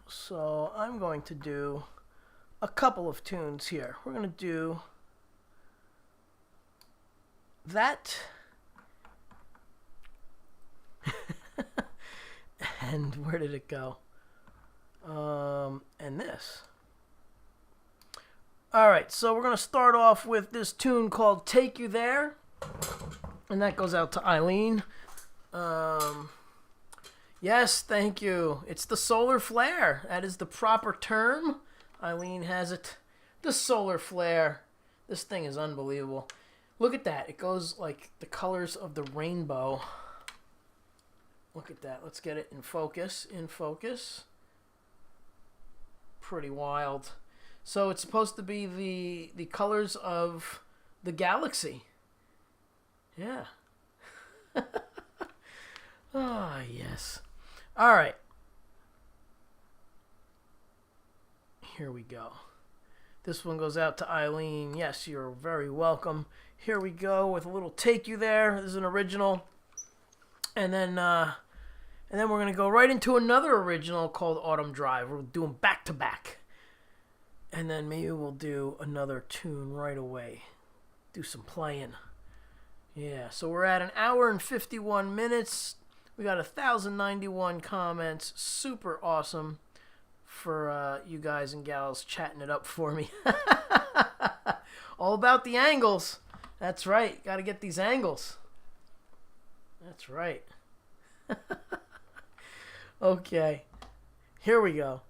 So I'm going to do a couple of tunes here. We're going to do that. And where did it go? And this. Alright, so we're going to start off with this tune called Take You There. And that goes out to Eileen. Yes, thank you. It's the solar flare. That is the proper term. Eileen has it. The solar flare. This thing is unbelievable. Look at that. It goes like the colors of the rainbow. Look at that. Let's get it in focus. In focus. Pretty wild. So it's supposed to be the colors of the galaxy. Yeah. Ah, yes. All right. Here we go. This one goes out to Eileen. Yes, you're very welcome. Here we go with a little Take You There. This is an original. And then we're going to go right into another original called Autumn Drive. We'll do them back to back. And then maybe we'll do another tune right away. Do some playing. Yeah, so we're at 1 hour and 51 minutes. We got 1,091 comments. Super awesome for you guys and gals chatting it up for me. All about the angles. That's right. Got to get these angles. That's right. Okay. Here we go.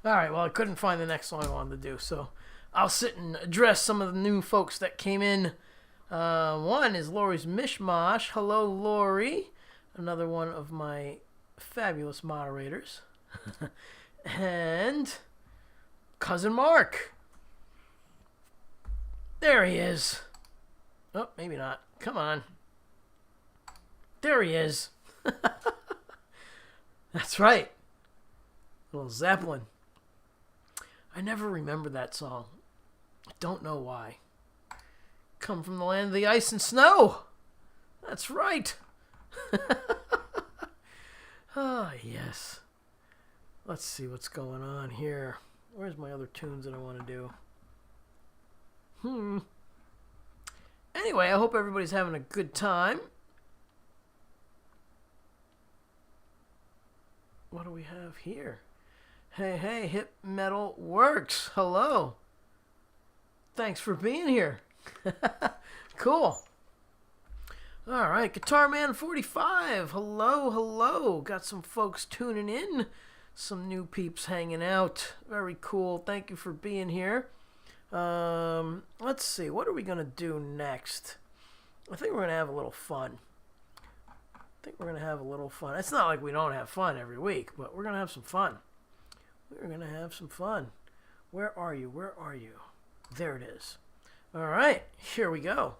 All right, well, I couldn't find the next song I wanted to do, so I'll sit and address some of the new folks that came in. One is Lori's Mishmash. Hello, Lori. Another one of my fabulous moderators. And Cousin Mark. There he is. Oh, maybe not. Come on. There he is. That's right. Little Zeppelin. I never remember that song. I don't know why. Come from the land of the ice and snow. That's right. Ah, yes. Let's see what's going on here. Where's my other tunes that I want to do? Anyway, I hope everybody's having a good time. What do we have here? Hey, Hip Metal Works. Hello. Thanks for being here. Cool. All right, Guitar Man 45. Hello. Got some folks tuning in. Some new peeps hanging out. Very cool. Thank you for being here. Let's see. What are we going to do next? I think we're going to have a little fun. It's not like we don't have fun every week, but we're going to have some fun. Where are you? There it is. All right, here we go.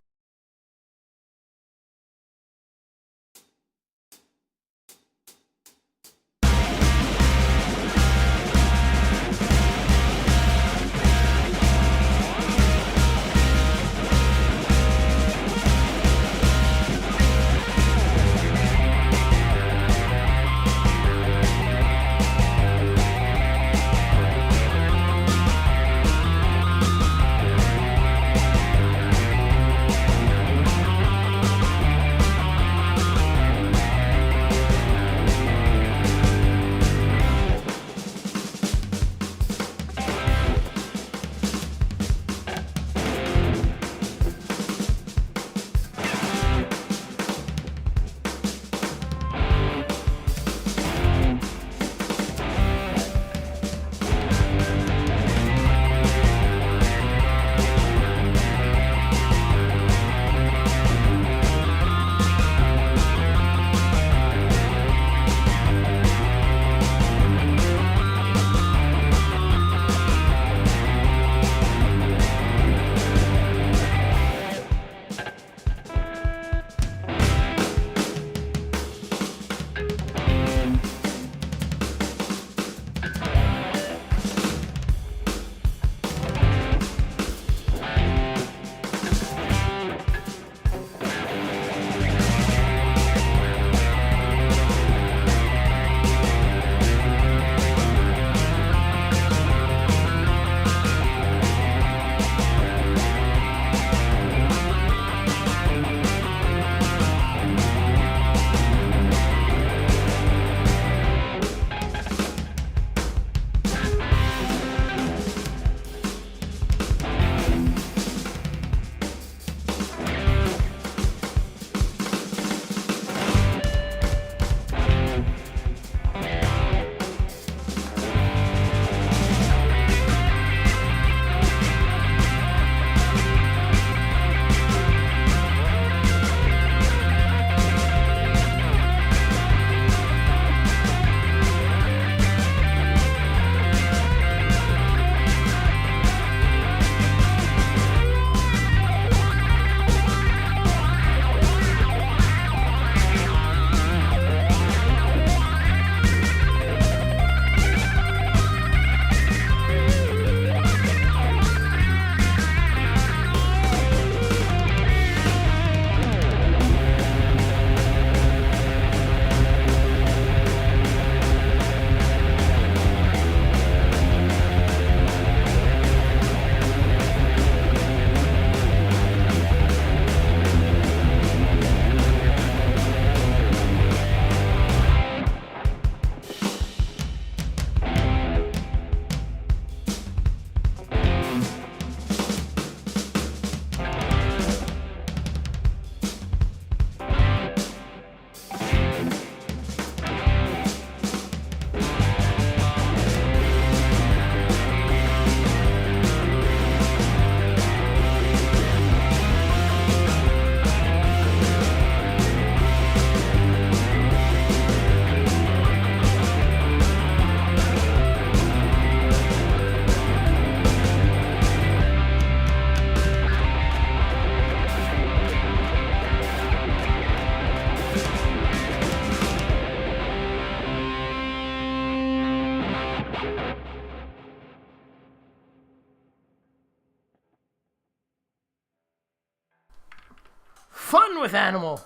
fun with animal.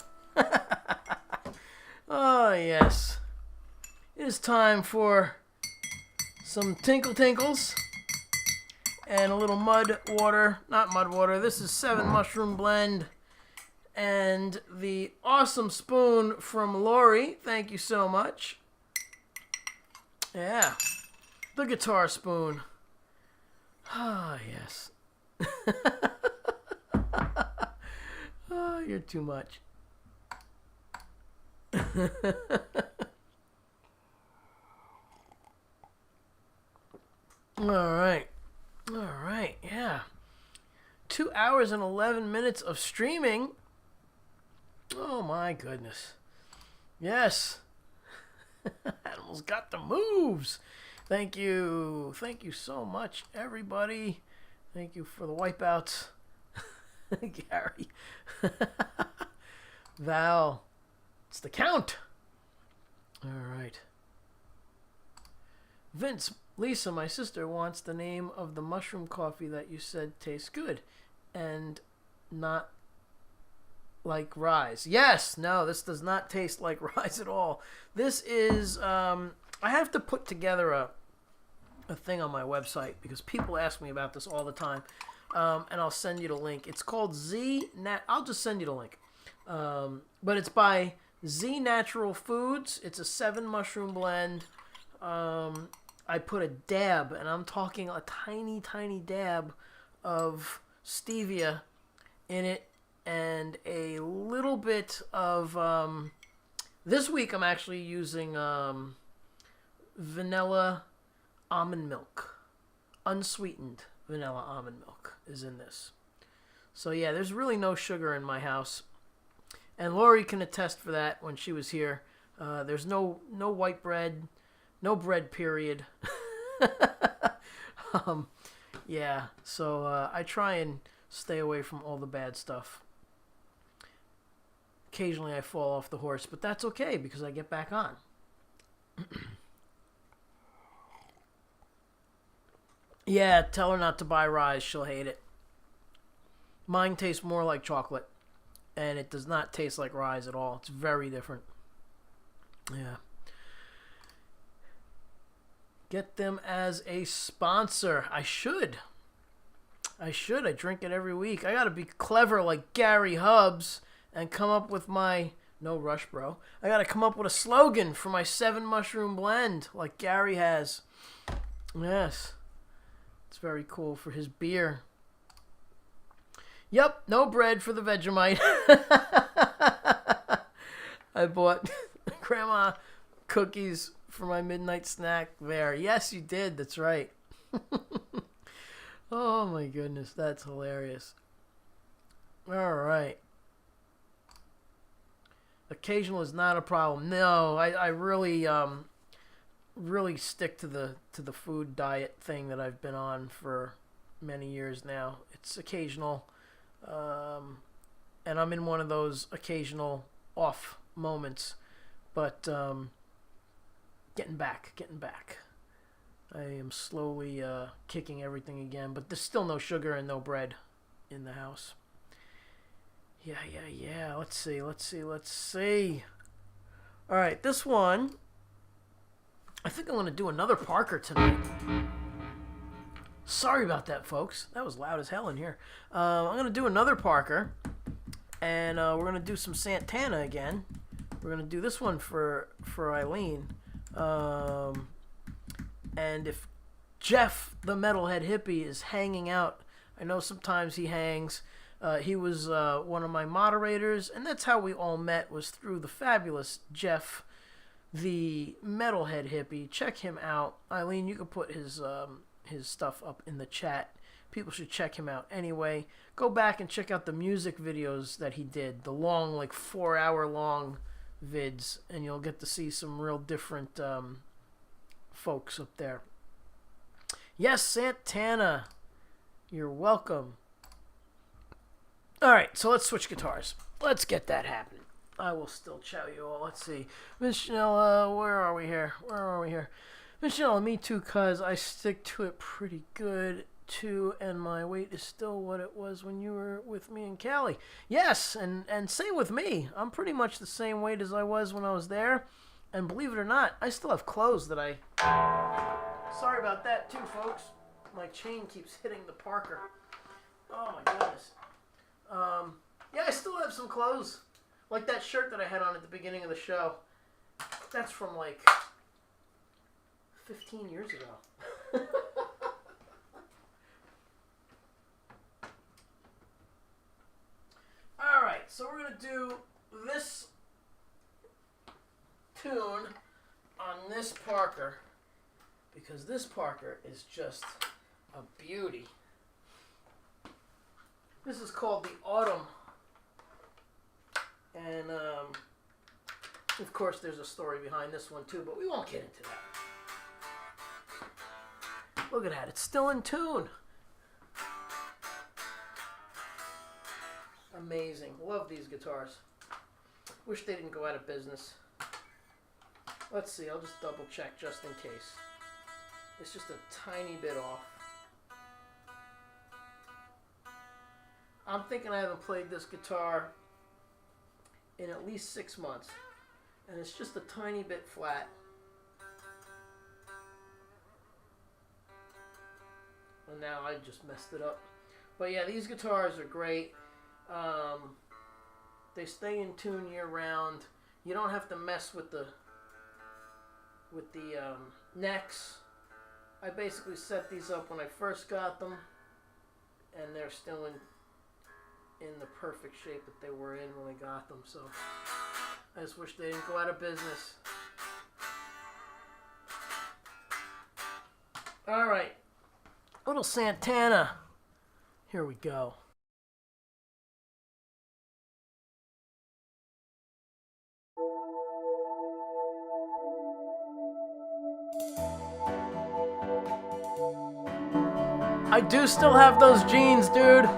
Oh, yes. It is time for some tinkle tinkles and a little mud water. Not mud water. This is 7 mushroom blend. And the awesome spoon from Lori. Thank you so much. Yeah. The guitar spoon. Ah, yes. Oh, you're too much. Alright. Alright, yeah. 2 hours and 11 minutes of streaming. Oh my goodness. Yes. Animals got the moves. Thank you. Thank you so much, everybody. Thank you for the wipeouts. Gary. Val. It's the count. Alright. Vince, Lisa, my sister, wants the name of the mushroom coffee that you said tastes good and not like Rise. Yes, no, this does not taste like Rise at all. This is, I have to put together a thing on my website because people ask me about this all the time, and I'll send you the link. It's called I'll just send you the link. But it's by Z Natural Foods. It's a 7 mushroom blend. I put a dab, and I'm talking a tiny, tiny dab of stevia in it, and a little bit of, this week I'm actually using vanilla almond milk. Unsweetened vanilla almond milk is in this. So yeah, there's really no sugar in my house. And Lori can attest for that when she was here. There's no white bread, no bread period. Yeah, so I try and stay away from all the bad stuff. Occasionally I fall off the horse, but that's okay because I get back on. Yeah, tell her not to buy Rise. She'll hate it. Mine tastes more like chocolate, and it does not taste like Rise at all. It's very different. Yeah. Get them as a sponsor. I should. I drink it every week. I gotta be clever like Gary Hubbs and come up with my... No rush, bro. I gotta come up with a slogan for my 7 mushroom blend like Gary has. Yes. It's very cool for his beer. Yep, no bread for the Vegemite. I bought grandma cookies for my midnight snack there. Yes, you did. That's right. Oh my goodness, that's hilarious. All right. Occasional is not a problem. No, I really really stick to the food diet thing that I've been on for many years now. It's occasional, and I'm in one of those occasional off moments, but getting back. I am slowly kicking everything again, but there's still no sugar and no bread in the house. Yeah. Let's see. All right, this one, I think I'm going to do another Parker tonight. Sorry about that, folks. That was loud as hell in here. I'm going to do another Parker, and we're going to do some Santana again. We're going to do this one for Eileen. And if Jeff, the metalhead hippie, is hanging out, I know sometimes he hangs. He was one of my moderators, and that's how we all met, was through the fabulous Jeff, the metalhead hippie. Check him out. Eileen, you can put his stuff up in the chat. People should check him out anyway. Go back and check out the music videos that he did, the long, like 4-hour long vids, and you'll get to see some real different folks up there. Yes, Santana, you're welcome. All right, so let's switch guitars. Let's get that happening. I will still chow you all. Let's see. Miss Chanel, where are we here? Miss Chanel, me too, cuz I stick to it pretty good. 2, and my weight is still what it was when you were with me in Cali. Yes, and same with me. I'm pretty much the same weight as I was when I was there. And believe it or not, I still have clothes that I... Sorry about that too, folks. My chain keeps hitting the Parker. Oh my goodness. Yeah, I still have some clothes. Like that shirt that I had on at the beginning of the show. That's from like 15 years ago. Alright, so we're going to do this tune on this Parker, because this Parker is just a beauty. This is called the Autumn, and of course there's a story behind this one too, but we won't get into that. Look at that, it's still in tune. Amazing. Love these guitars. Wish they didn't go out of business. Let's see, I'll just double check just in case. It's just a tiny bit off. I'm thinking I haven't played this guitar in at least 6 months. And it's just a tiny bit flat. And now I just messed it up. But yeah, these guitars are great. They stay in tune year round. You don't have to mess with the necks. I basically set these up when I first got them, and they're still in the perfect shape that they were in when I got them. So I just wish they didn't go out of business. All right, little Santana. Here we go. I do still have those jeans, dude.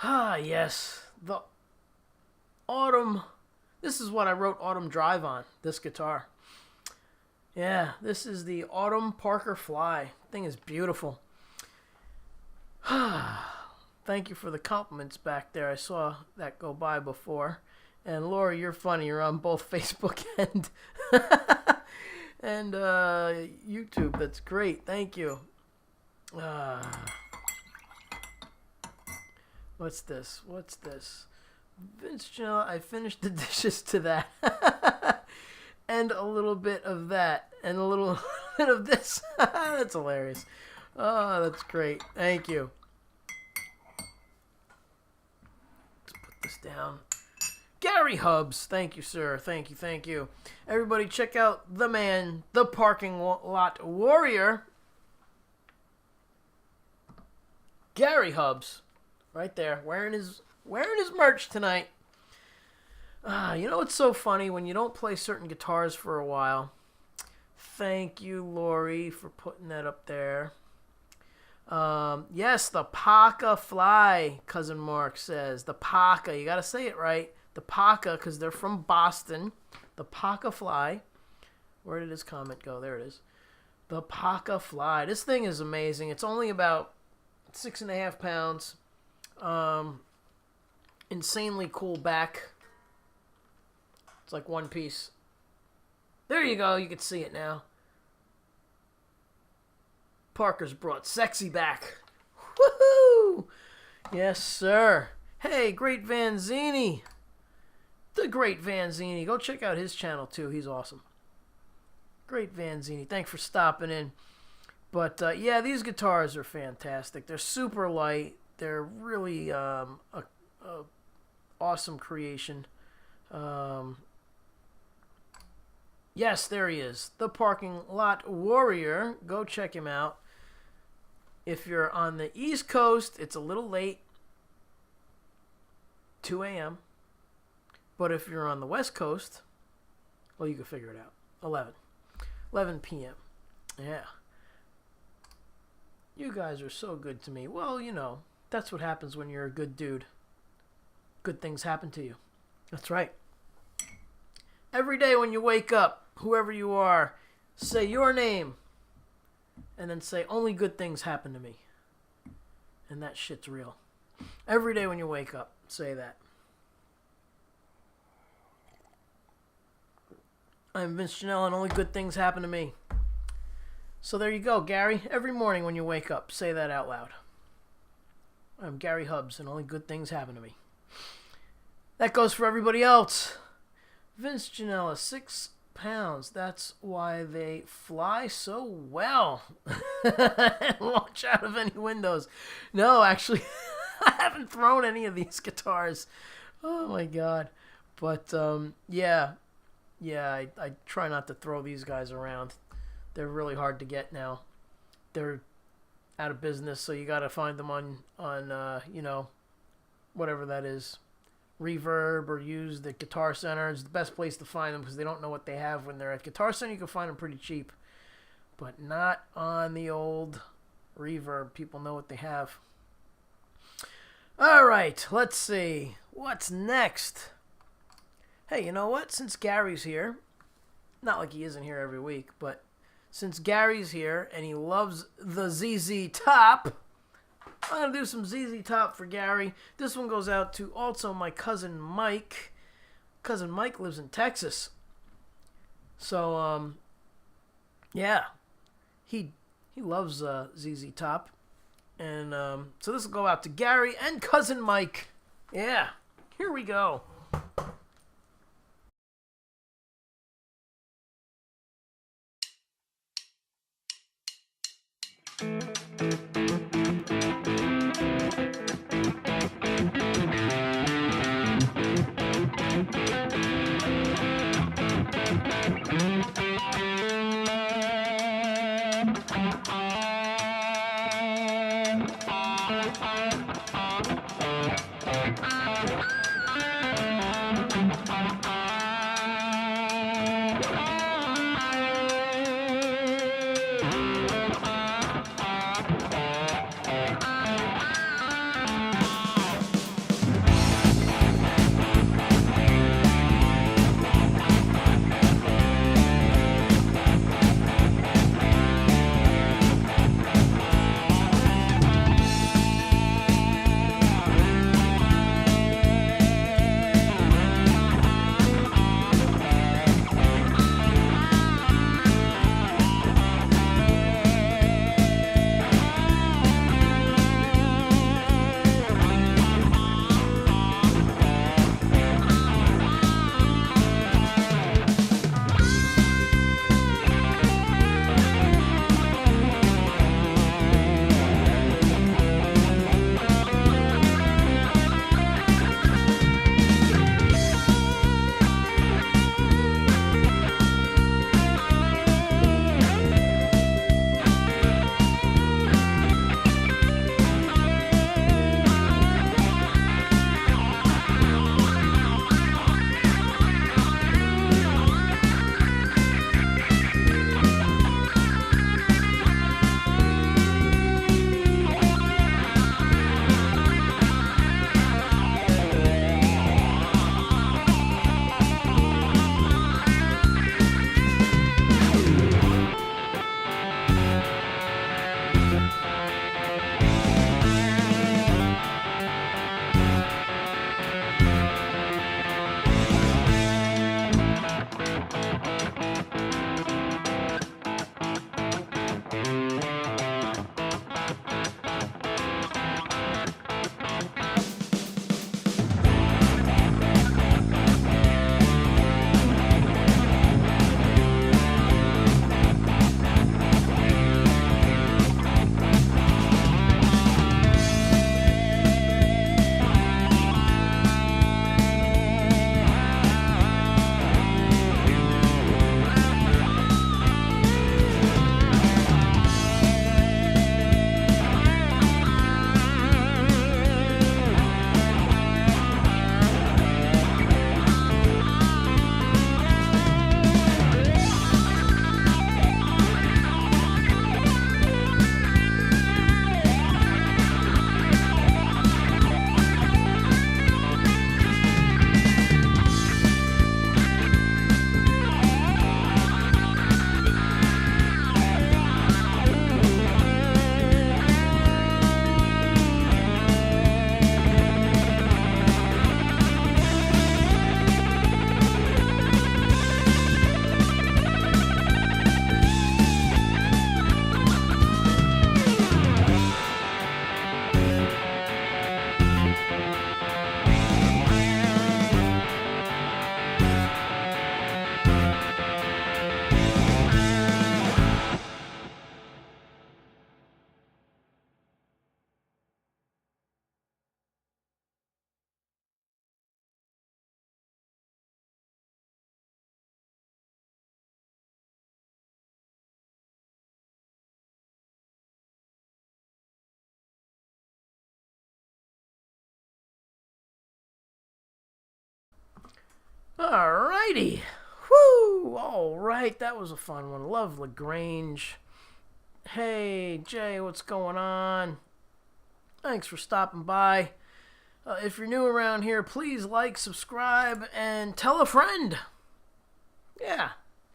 Ah, yes. The Autumn. This is what I wrote Autumn Drive on, this guitar. Yeah, this is the Autumn Parker Fly. Thing is beautiful. Thank you for the compliments back there. I saw that go by before. And Laura, you're funny. You're on both Facebook and YouTube. That's great. Thank you. What's this? What's this? Vince Janela, I finished the dishes to that. And a little bit of that. And a little bit of this. That's hilarious. Oh, that's great. Thank you. Let's put this down. Gary Hubbs. Thank you, sir. Thank you, thank you. Everybody check out the man, the parking lot warrior. Gary Hubbs. Right there. Wearing his merch tonight. You know what's so funny? When you don't play certain guitars for a while. Thank you, Lori, for putting that up there. Yes, the Parker Fly, Cousin Mark says. The Parker. You got to say it right. The Parker, because they're from Boston. The Parker Fly. Where did his comment go? There it is. The Parker Fly. This thing is amazing. It's only about 6.5 pounds. Insanely cool back. It's like one piece. There you go. You can see it now. Parker's brought sexy back. Woohoo! Yes, sir. Hey, Great Vanzini. The Great Vanzini. Go check out his channel, too. He's awesome. Great Vanzini. Thanks for stopping in. But, yeah, these guitars are fantastic. They're super light. They're really a awesome creation. Yes, there he is. The Parking Lot Warrior. Go check him out. If you're on the East Coast, it's a little late. 2 a.m. But if you're on the West Coast, well, you can figure it out. 11 p.m. Yeah. You guys are so good to me. Well, you know, that's what happens when you're a good dude. Good things happen to you. That's right. Every day when you wake up, whoever you are, say your name. And then say, only good things happen to me. And that shit's real. Every day when you wake up, say that. I'm Vince Janelle and only good things happen to me. So there you go, Gary. Every morning when you wake up, say that out loud. I'm Gary Hubbs and only good things happen to me. That goes for everybody else. Vince Janela, 6 pounds. That's why they fly so well. And launch out of any windows. No, actually, I haven't thrown any of these guitars. Oh, my God. But, yeah. Yeah, I try not to throw these guys around. They're really hard to get now. They're out of business, so you got to find them on you know, whatever that is. Reverb or use the Guitar Center. It's the best place to find them because they don't know what they have when they're at Guitar Center. You can find them pretty cheap, but not on the old Reverb. People know what they have. All right, let's see. What's next? Hey, you know what? Since Gary's here, not like he isn't here every week, but since Gary's here and he loves the ZZ Top, I'm going to do some ZZ Top for Gary. This one goes out to also my cousin Mike. Cousin Mike lives in Texas. So, yeah. He loves ZZ Top. And so this will go out to Gary and cousin Mike. Yeah. Here we go. Alrighty. Woo! Alright, that was a fun one. Love LaGrange. Hey, Jay, what's going on? Thanks for stopping by. If you're new around here, please like, subscribe, and tell a friend. Yeah,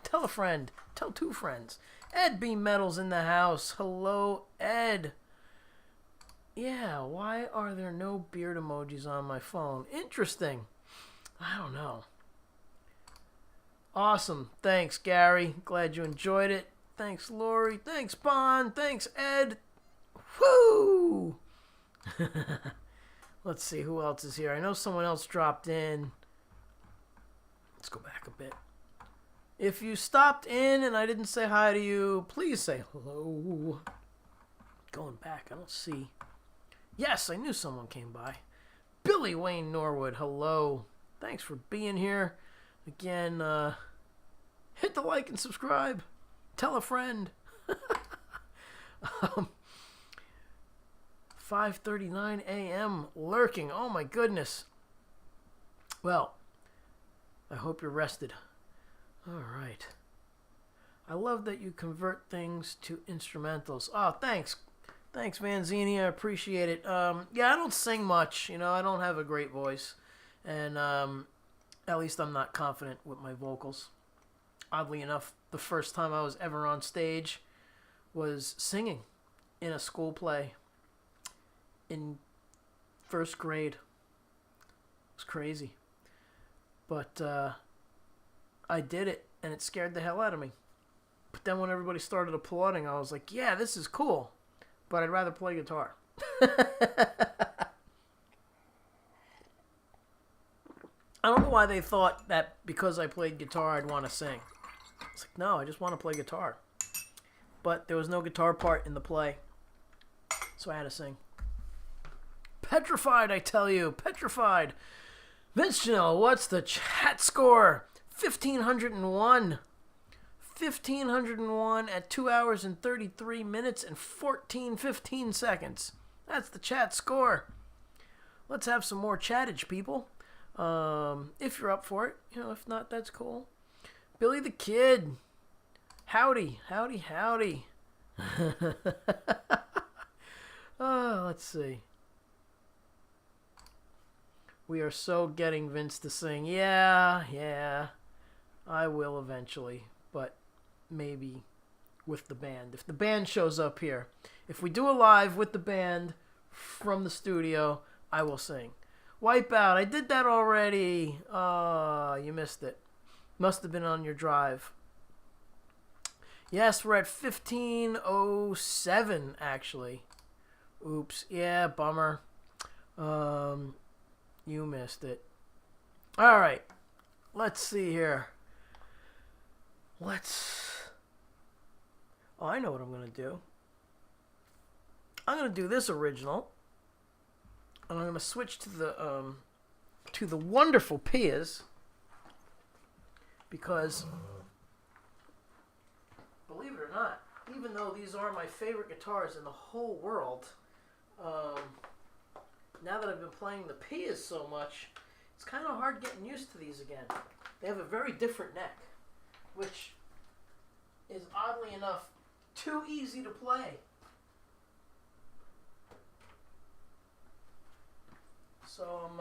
tell a friend. Tell two friends. Ed B. Metal's in the house. Hello, Ed. Yeah, why are there no beard emojis on my phone? Interesting. I don't know. Awesome. Thanks, Gary. Glad you enjoyed it. Thanks, Lori. Thanks, Bond. Thanks, Ed. Woo! Let's see who else is here. I know someone else dropped in. Let's go back a bit. If you stopped in and I didn't say hi to you, please say hello. Going back, I don't see. Yes, I knew someone came by. Billy Wayne Norwood, hello. Thanks for being here. Again, hit the like and subscribe. Tell a friend. 5:39 a.m. lurking. Oh my goodness. Well, I hope you're rested. All right. I love that you convert things to instrumentals. Oh, thanks. Thanks, Vanzini. I appreciate it. Yeah, I don't sing much. You know, I don't have a great voice. And at least I'm not confident with my vocals. Oddly enough, the first time I was ever on stage was singing in a school play in first grade. It was crazy. But I did it, and it scared the hell out of me. But then when everybody started applauding, I was like, yeah, this is cool. But I'd rather play guitar. I don't know why they thought that because I played guitar, I'd want to sing. It's like, no, I just want to play guitar. But there was no guitar part in the play, so I had to sing. Petrified, I tell you. Petrified. Vince Janelle, what's the chat score? 1,501. 1,501 at 2 hours and 33 minutes and 15 seconds. That's the chat score. Let's have some more chattage, people. If you're up for it. You know, if not, that's cool. Billy the Kid. Howdy. Howdy, howdy. Oh, let's see. We are so getting Vince to sing. Yeah. I will eventually. But maybe with the band. If the band shows up here. If we do a live with the band from the studio, I will sing. Wipeout. I did that already. You missed it. Must have been on your drive. Yes, we're at 15:07 actually. Oops. Yeah, bummer. You missed it. All right. Let's see here. Oh, I know what I'm going to do. I'm going to do this original. And I'm going to switch to the wonderful Pias. Because, believe it or not, even though these are my favorite guitars in the whole world, now that I've been playing the Pias so much, it's kind of hard getting used to these again. They have a very different neck, which is oddly enough too easy to play. So I'm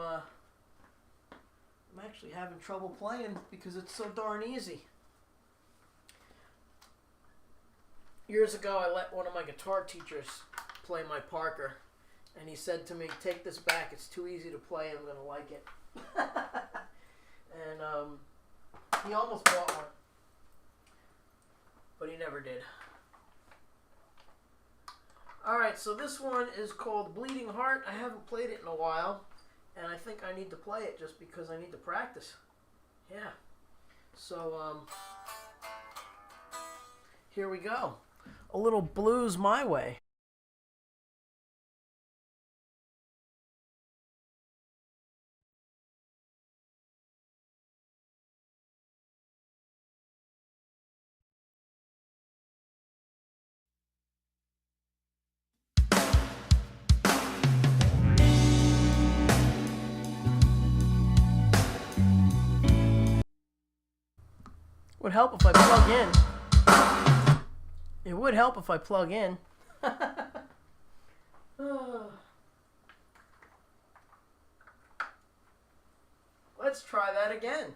actually having trouble playing because it's so darn easy. Years ago, I let one of my guitar teachers play my Parker, and he said to me, "Take this back. It's too easy to play. I'm going to like it." And he almost bought one, but he never did. All right, so this one is called Bleeding Heart. I haven't played it in a while. And I think I need to play it just because I need to practice. Yeah. So, here we go. A little blues my way. Would help if I plug in. It would help if I plug in. Let's try that again.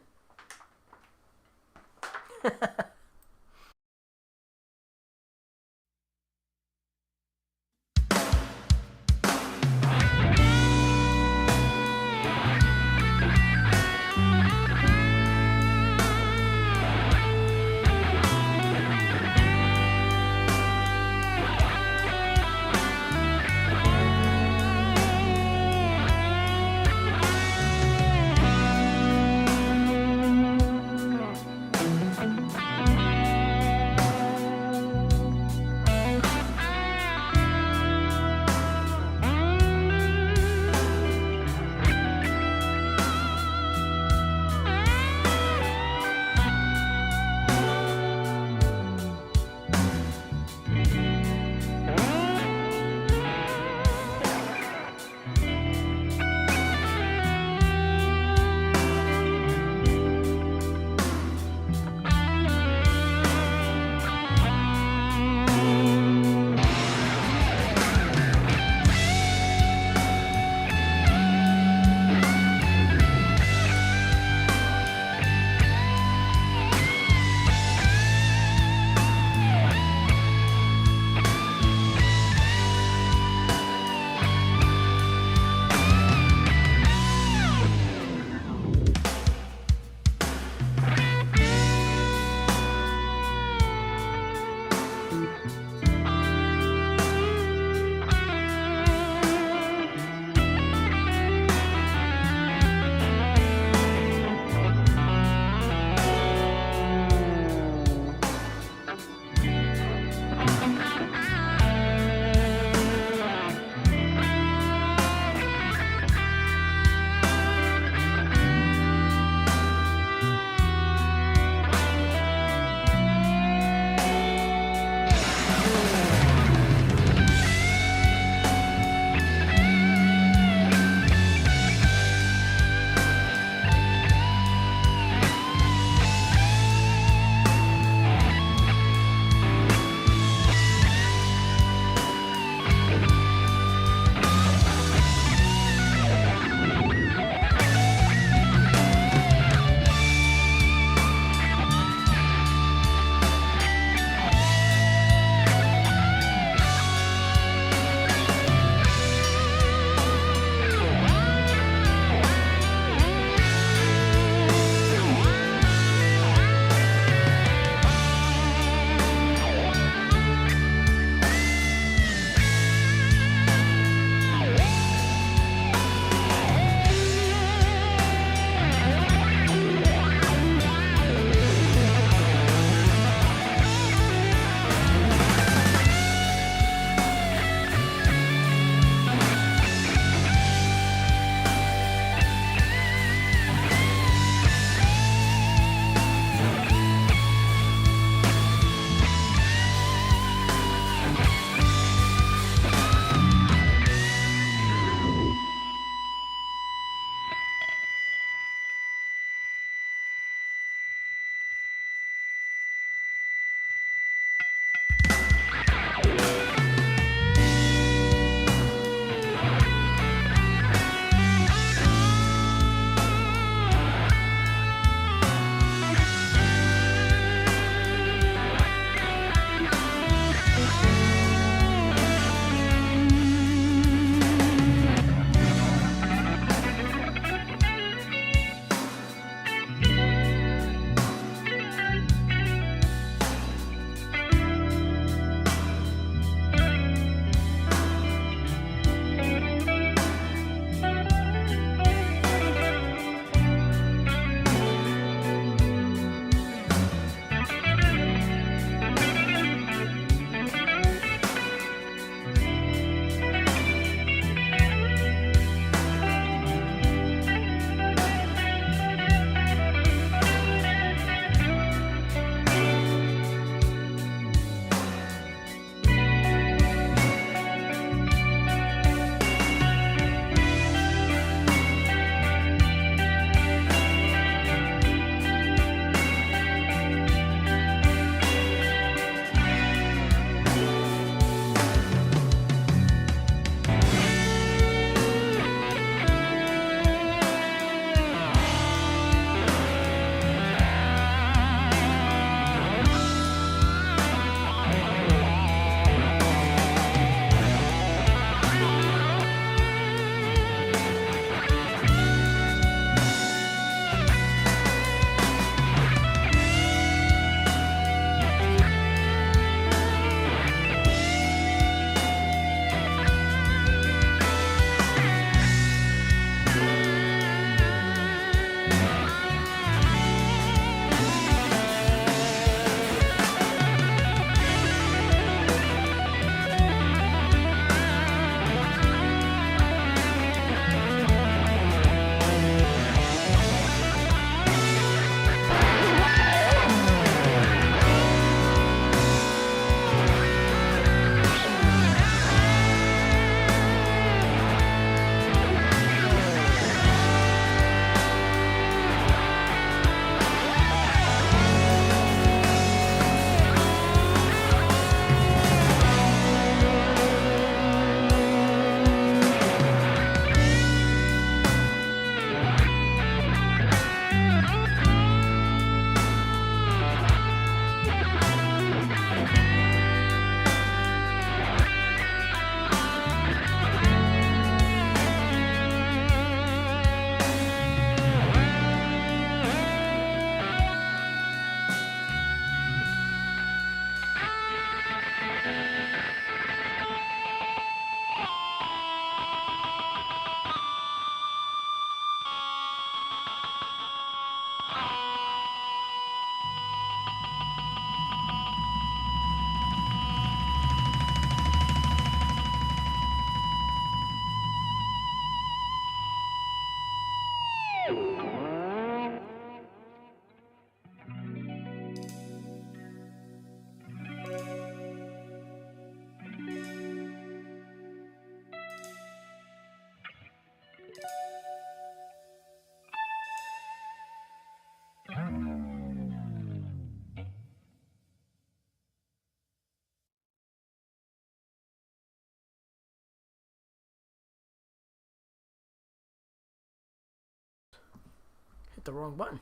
the wrong button.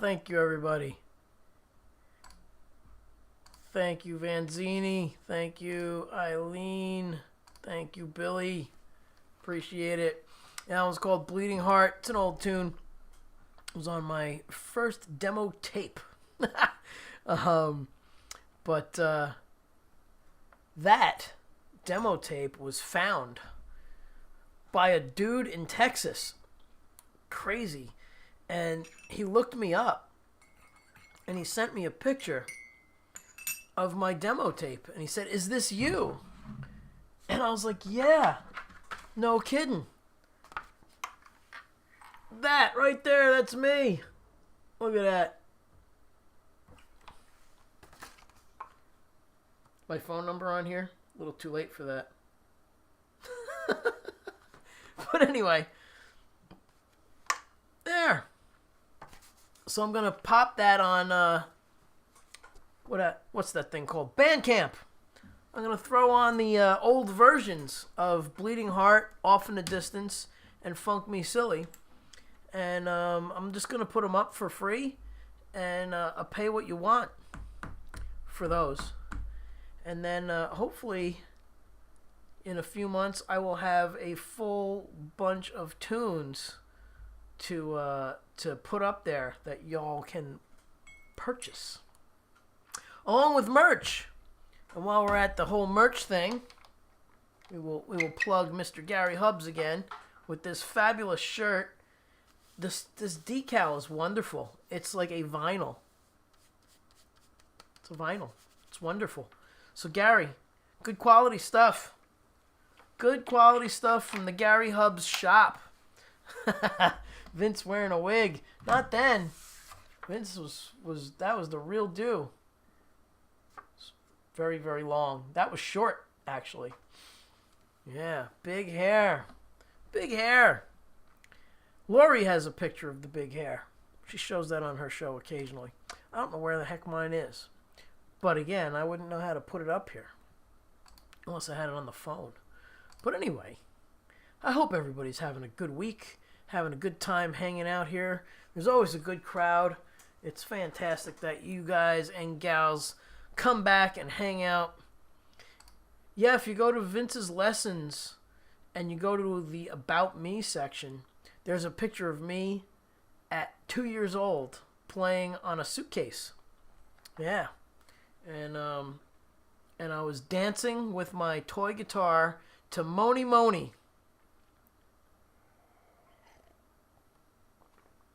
Thank you, everybody. Thank you, Vanzini. Thank you, Eileen. Thank you, Billy. Appreciate it. That one's called Bleeding Heart. It's an old tune. It was on my first demo tape. But that demo tape was found by a dude in Texas. Crazy. And he looked me up. And he sent me a picture of my demo tape. And he said, "Is this you?" And I was like, "Yeah. No kidding. That right there, that's me. Look at that." My phone number on here? A little too late for that. But anyway. There. So I'm going to pop that on, what's that thing called? Bandcamp. I'm going to throw on the old versions of Bleeding Heart, Off in the Distance, and Funk Me Silly. And I'm just going to put them up for free. And I'll pay what you want for those. And then hopefully in a few months I will have a full bunch of tunes to put up there that y'all can purchase. Along with merch. And while we're at the whole merch thing, we will plug Mr. Gary Hubbs again with this fabulous shirt. This decal is wonderful. It's like a vinyl. It's a vinyl. It's wonderful. So Gary, good quality stuff. Good quality stuff from the Gary Hubbs shop. Vince wearing a wig. Not then. Vince was the real deal. Very, very long. That was short, actually. Yeah, big hair. Big hair. Lori has a picture of the big hair. She shows that on her show occasionally. I don't know where the heck mine is. But again, I wouldn't know how to put it up here. Unless I had it on the phone. But anyway, I hope everybody's having a good week. Having a good time hanging out here. There's always a good crowd. It's fantastic that you guys and gals come back and hang out. Yeah, if you go to Vince's lessons and you go to the About Me section, there's a picture of me at 2 years old playing on a suitcase. Yeah. And I was dancing with my toy guitar to Moni Moni.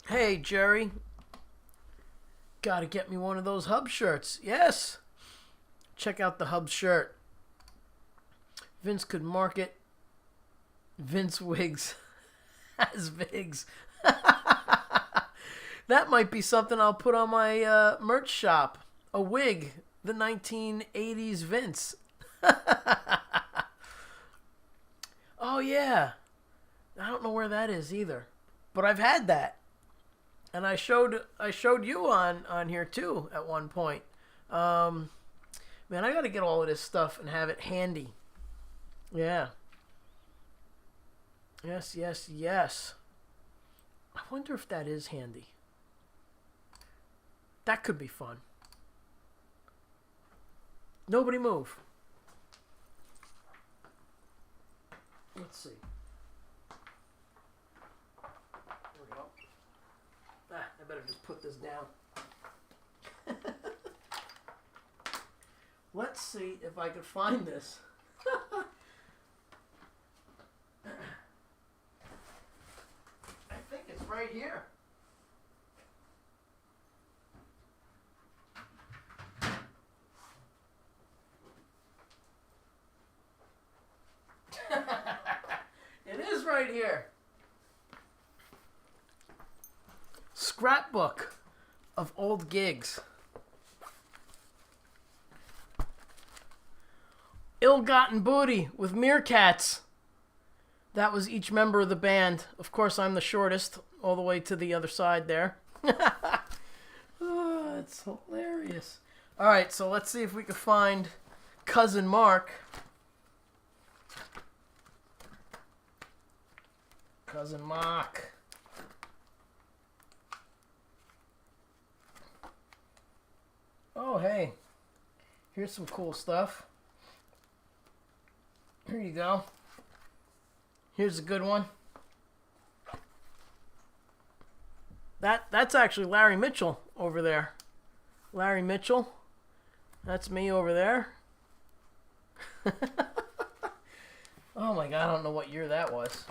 Hey, Jerry. Gotta get me one of those Hub shirts. Yes. Check out the Hub shirt. Vince could market Vince wigs as Vigs. That might be something I'll put on my merch shop. A wig. The 1980s Vince. Oh, yeah. I don't know where that is either. But I've had that. And I showed you on here, too, at one point. Man, I got to get all of this stuff and have it handy. Yeah. Yes, yes, yes. I wonder if that is handy. That could be fun. Nobody move. Let's see. There we go. I better just put this down. Let's see if I can find this. I think it's right here. It is right here. Scrapbook of old gigs. Ill-Gotten Booty with Meerkats. That was each member of the band. Of course, I'm the shortest, all the way to the other side there. Oh, it's hilarious. All right, so let's see if we can find Cousin Mark. Cousin Mark. Oh, hey. Here's some cool stuff. Here you go. Here's a good one. That's actually Larry Mitchell over there. Larry Mitchell. That's me over there. Oh my god, I don't know what year that was.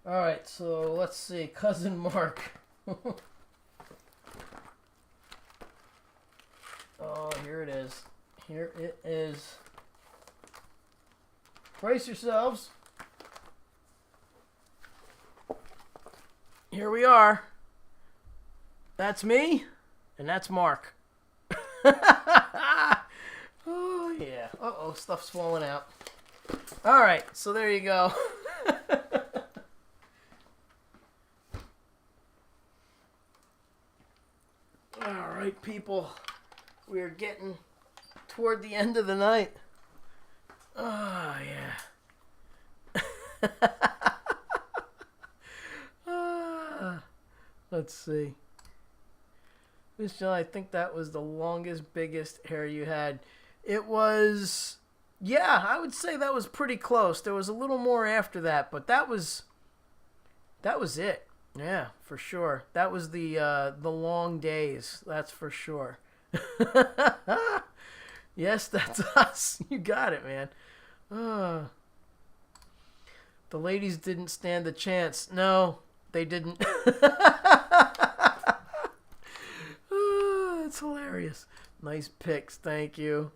Alright, so let's see. Cousin Mark. Oh, here it is. Here it is. Brace yourselves. Here we are. That's me, and that's Mark. Oh, yeah. Uh-oh, stuff's falling out. All right, so there you go. All right, people. We're getting toward the end of the night. Oh, yeah. Let's see. Miss John, I think that was the longest, biggest hair you had. It was, yeah, I would say that was pretty close. There was a little more after that, but that was it. Yeah, for sure. That was the long days. That's for sure. Yes, that's us. You got it, man. The ladies didn't stand a chance. No, they didn't. That's hilarious. Nice pics. Thank you.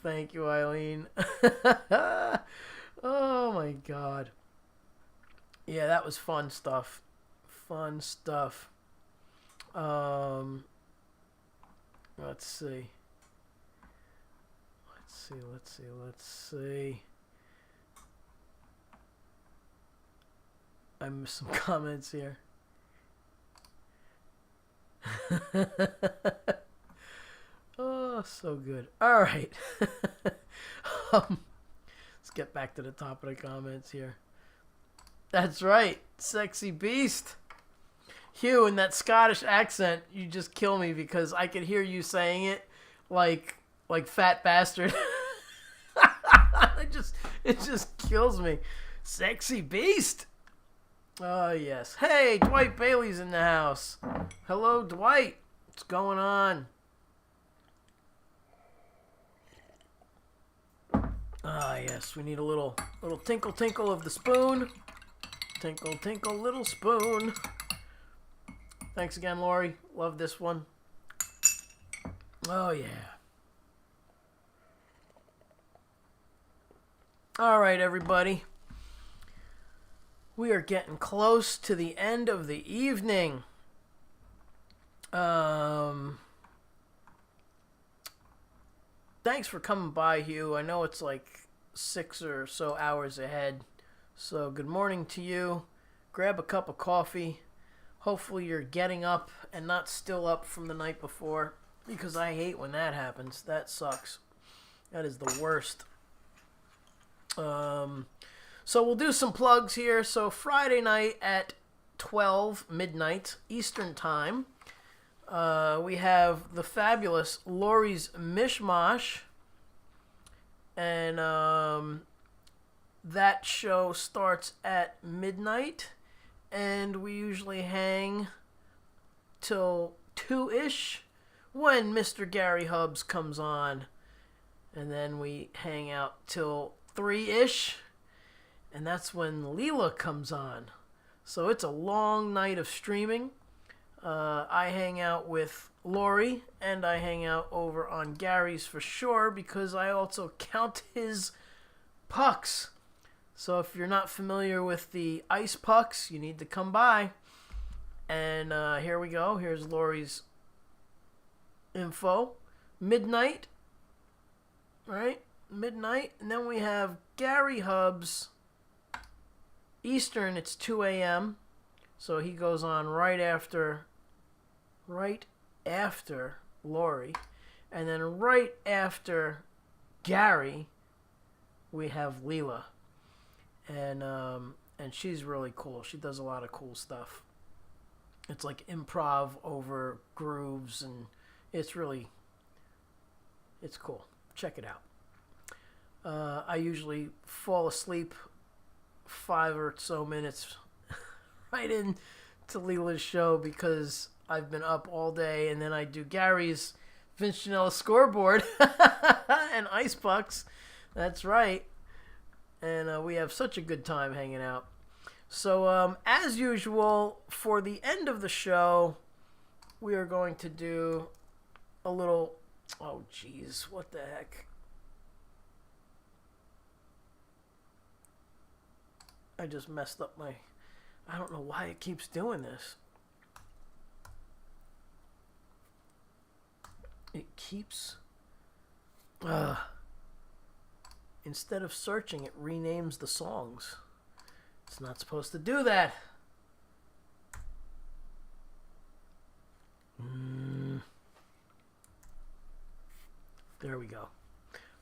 Thank you, Eileen. Oh, my God. Yeah, that was fun stuff. Fun stuff. Let's see. Let's see. I missed some comments here. Oh, so good. All right. Let's get back to the top of the comments here. That's right. Sexy beast. Hugh, in that Scottish accent, you just kill me because I could hear you saying it like fat bastard. It just kills me. Sexy beast. Oh, yes. Hey, Dwight Bailey's in the house. Hello, Dwight. What's going on? Ah, yes. We need a little tinkle tinkle of the spoon. Tinkle tinkle little spoon. Thanks again, Lori. Love this one. Oh, yeah. All right, everybody. We are getting close to the end of the evening. Thanks for coming by, Hugh. I know it's like 6 or so hours ahead. So good morning to you. Grab a cup of coffee. Hopefully you're getting up and not still up from the night before, because I hate when that happens. That sucks. That is the worst. So we'll do some plugs here. So Friday night at 12 midnight Eastern Time, we have the fabulous Lori's Mishmash. And that show starts at midnight. And we usually hang till 2-ish when Mr. Gary Hubbs comes on. And then we hang out till 3-ish. And that's when Leela comes on. So it's a long night of streaming. I hang out with Lori, and I hang out over on Gary's for sure, because I also count his pucks. So if you're not familiar with the ice pucks, you need to come by. And here we go. Here's Lori's info. Midnight. Right? Midnight. And then we have Gary Hubbs. Eastern, it's 2 a.m. So he goes on right after Lori. And then right after Gary, we have Leela. And she's really cool. She does a lot of cool stuff. It's like improv over grooves, and it's really It's cool. Check it out. I usually fall asleep 5 or so minutes right in to Leela's show because I've been up all day, and then I do Gary's Vince Janela scoreboard and ice pucks. That's right. And we have such a good time hanging out. So as usual, for the end of the show, we are going to do a little... Oh, jeez. What the heck? I just messed up my... I don't know why it keeps doing this. It keeps... Instead of searching, it renames the songs. It's not supposed to do that. There we go.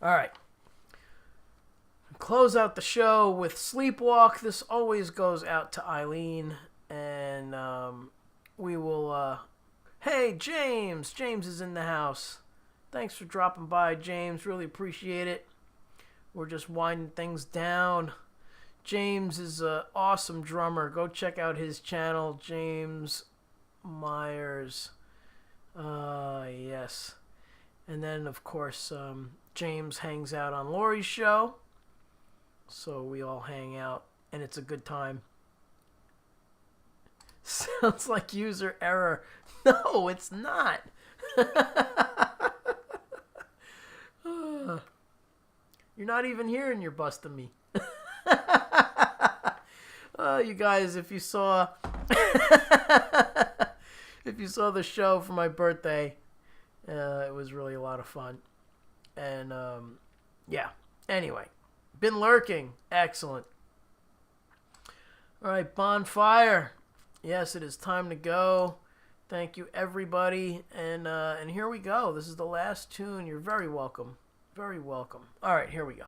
All right. Close out the show with Sleepwalk. This always goes out to Eileen. And we will... Hey, James! James is in the house. Thanks for dropping by, James. Really appreciate it. We're just winding things down. James is an awesome drummer. Go check out his channel, James Myers. Yes. And then, of course, James hangs out on Lori's show. So we all hang out, and it's a good time. Sounds like user error. No, it's not. You're not even here and you're busting me. You guys, if you saw the show for my birthday, it was really a lot of fun. And yeah. Anyway, been lurking. Excellent. All right, Bonfire. Yes, it is time to go. Thank you, everybody. And here we go. This is the last tune. You're very welcome. Very welcome. All right, here we go.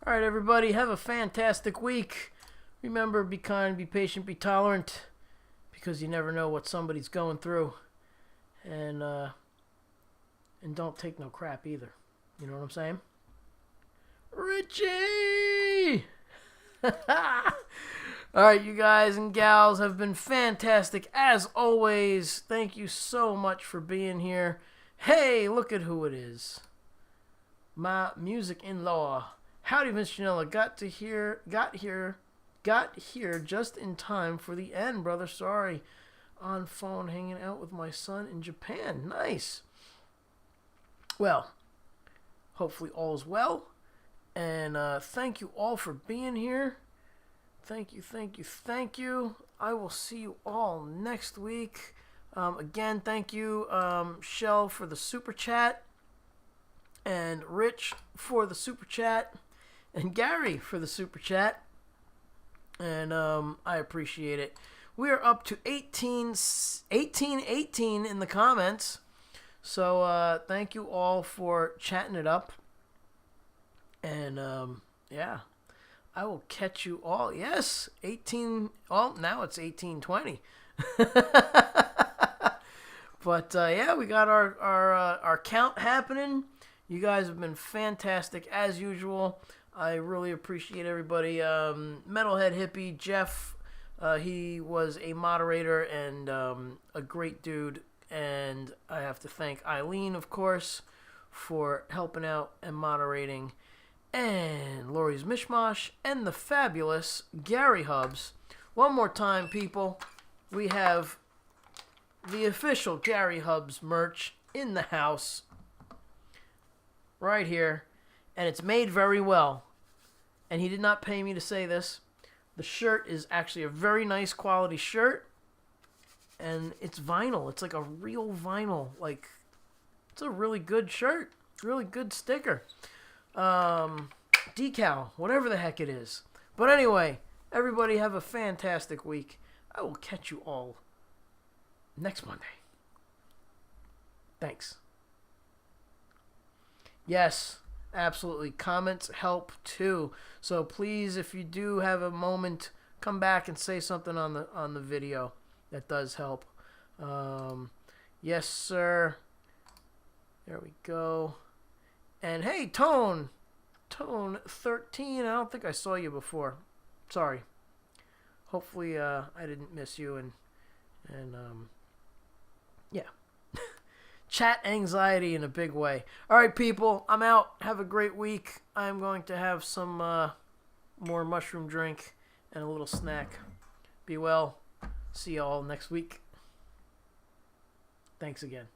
All right, everybody, have a fantastic week. Remember, be kind, be patient, be tolerant, because you never know what somebody's going through. And don't take no crap either. You know what I'm saying? Richie! All right, you guys and gals have been fantastic as always. Thank you so much for being here. Hey, look at who it is. My music-in-law. Howdy, Miss Janella. Got here just in time for the end, brother. Sorry. On phone hanging out with my son in Japan. Nice. Well, hopefully all is well. And thank you all for being here. Thank you. I will see you all next week. Again, thank you, Shell, for the super chat, and Rich for the super chat, and Gary for the super chat. And I appreciate it. We are up to 18 in the comments. So thank you all for chatting it up. And yeah. I will catch you all. Yes, 18. Oh, now it's 18:20. But yeah, we got our count happening. You guys have been fantastic as usual. I really appreciate everybody. Metalhead Hippie Jeff, he was a moderator and a great dude. And I have to thank Eileen, of course, for helping out and moderating. And Lori's Mishmash, and the fabulous Gary Hubs. One more time, people, we have the official Gary Hubs merch in the house. Right here. And it's made very well. And he did not pay me to say this. The shirt is actually a very nice quality shirt. And it's vinyl. It's like a real vinyl. Like, it's a really good shirt. Really good sticker. Decal, whatever the heck it is. But anyway, everybody have a fantastic week. I will catch you all next Monday. Thanks. Yes, absolutely. Comments help too. So please, if you do have a moment, come back and say something on the video. That does help. Yes, sir. There we go. And hey, Tone 13. I don't think I saw you before. Sorry. Hopefully I didn't miss you and yeah. Chat anxiety in a big way. All right, people, I'm out. Have a great week. I'm going to have some more mushroom drink and a little snack. Be well. See you all next week. Thanks again.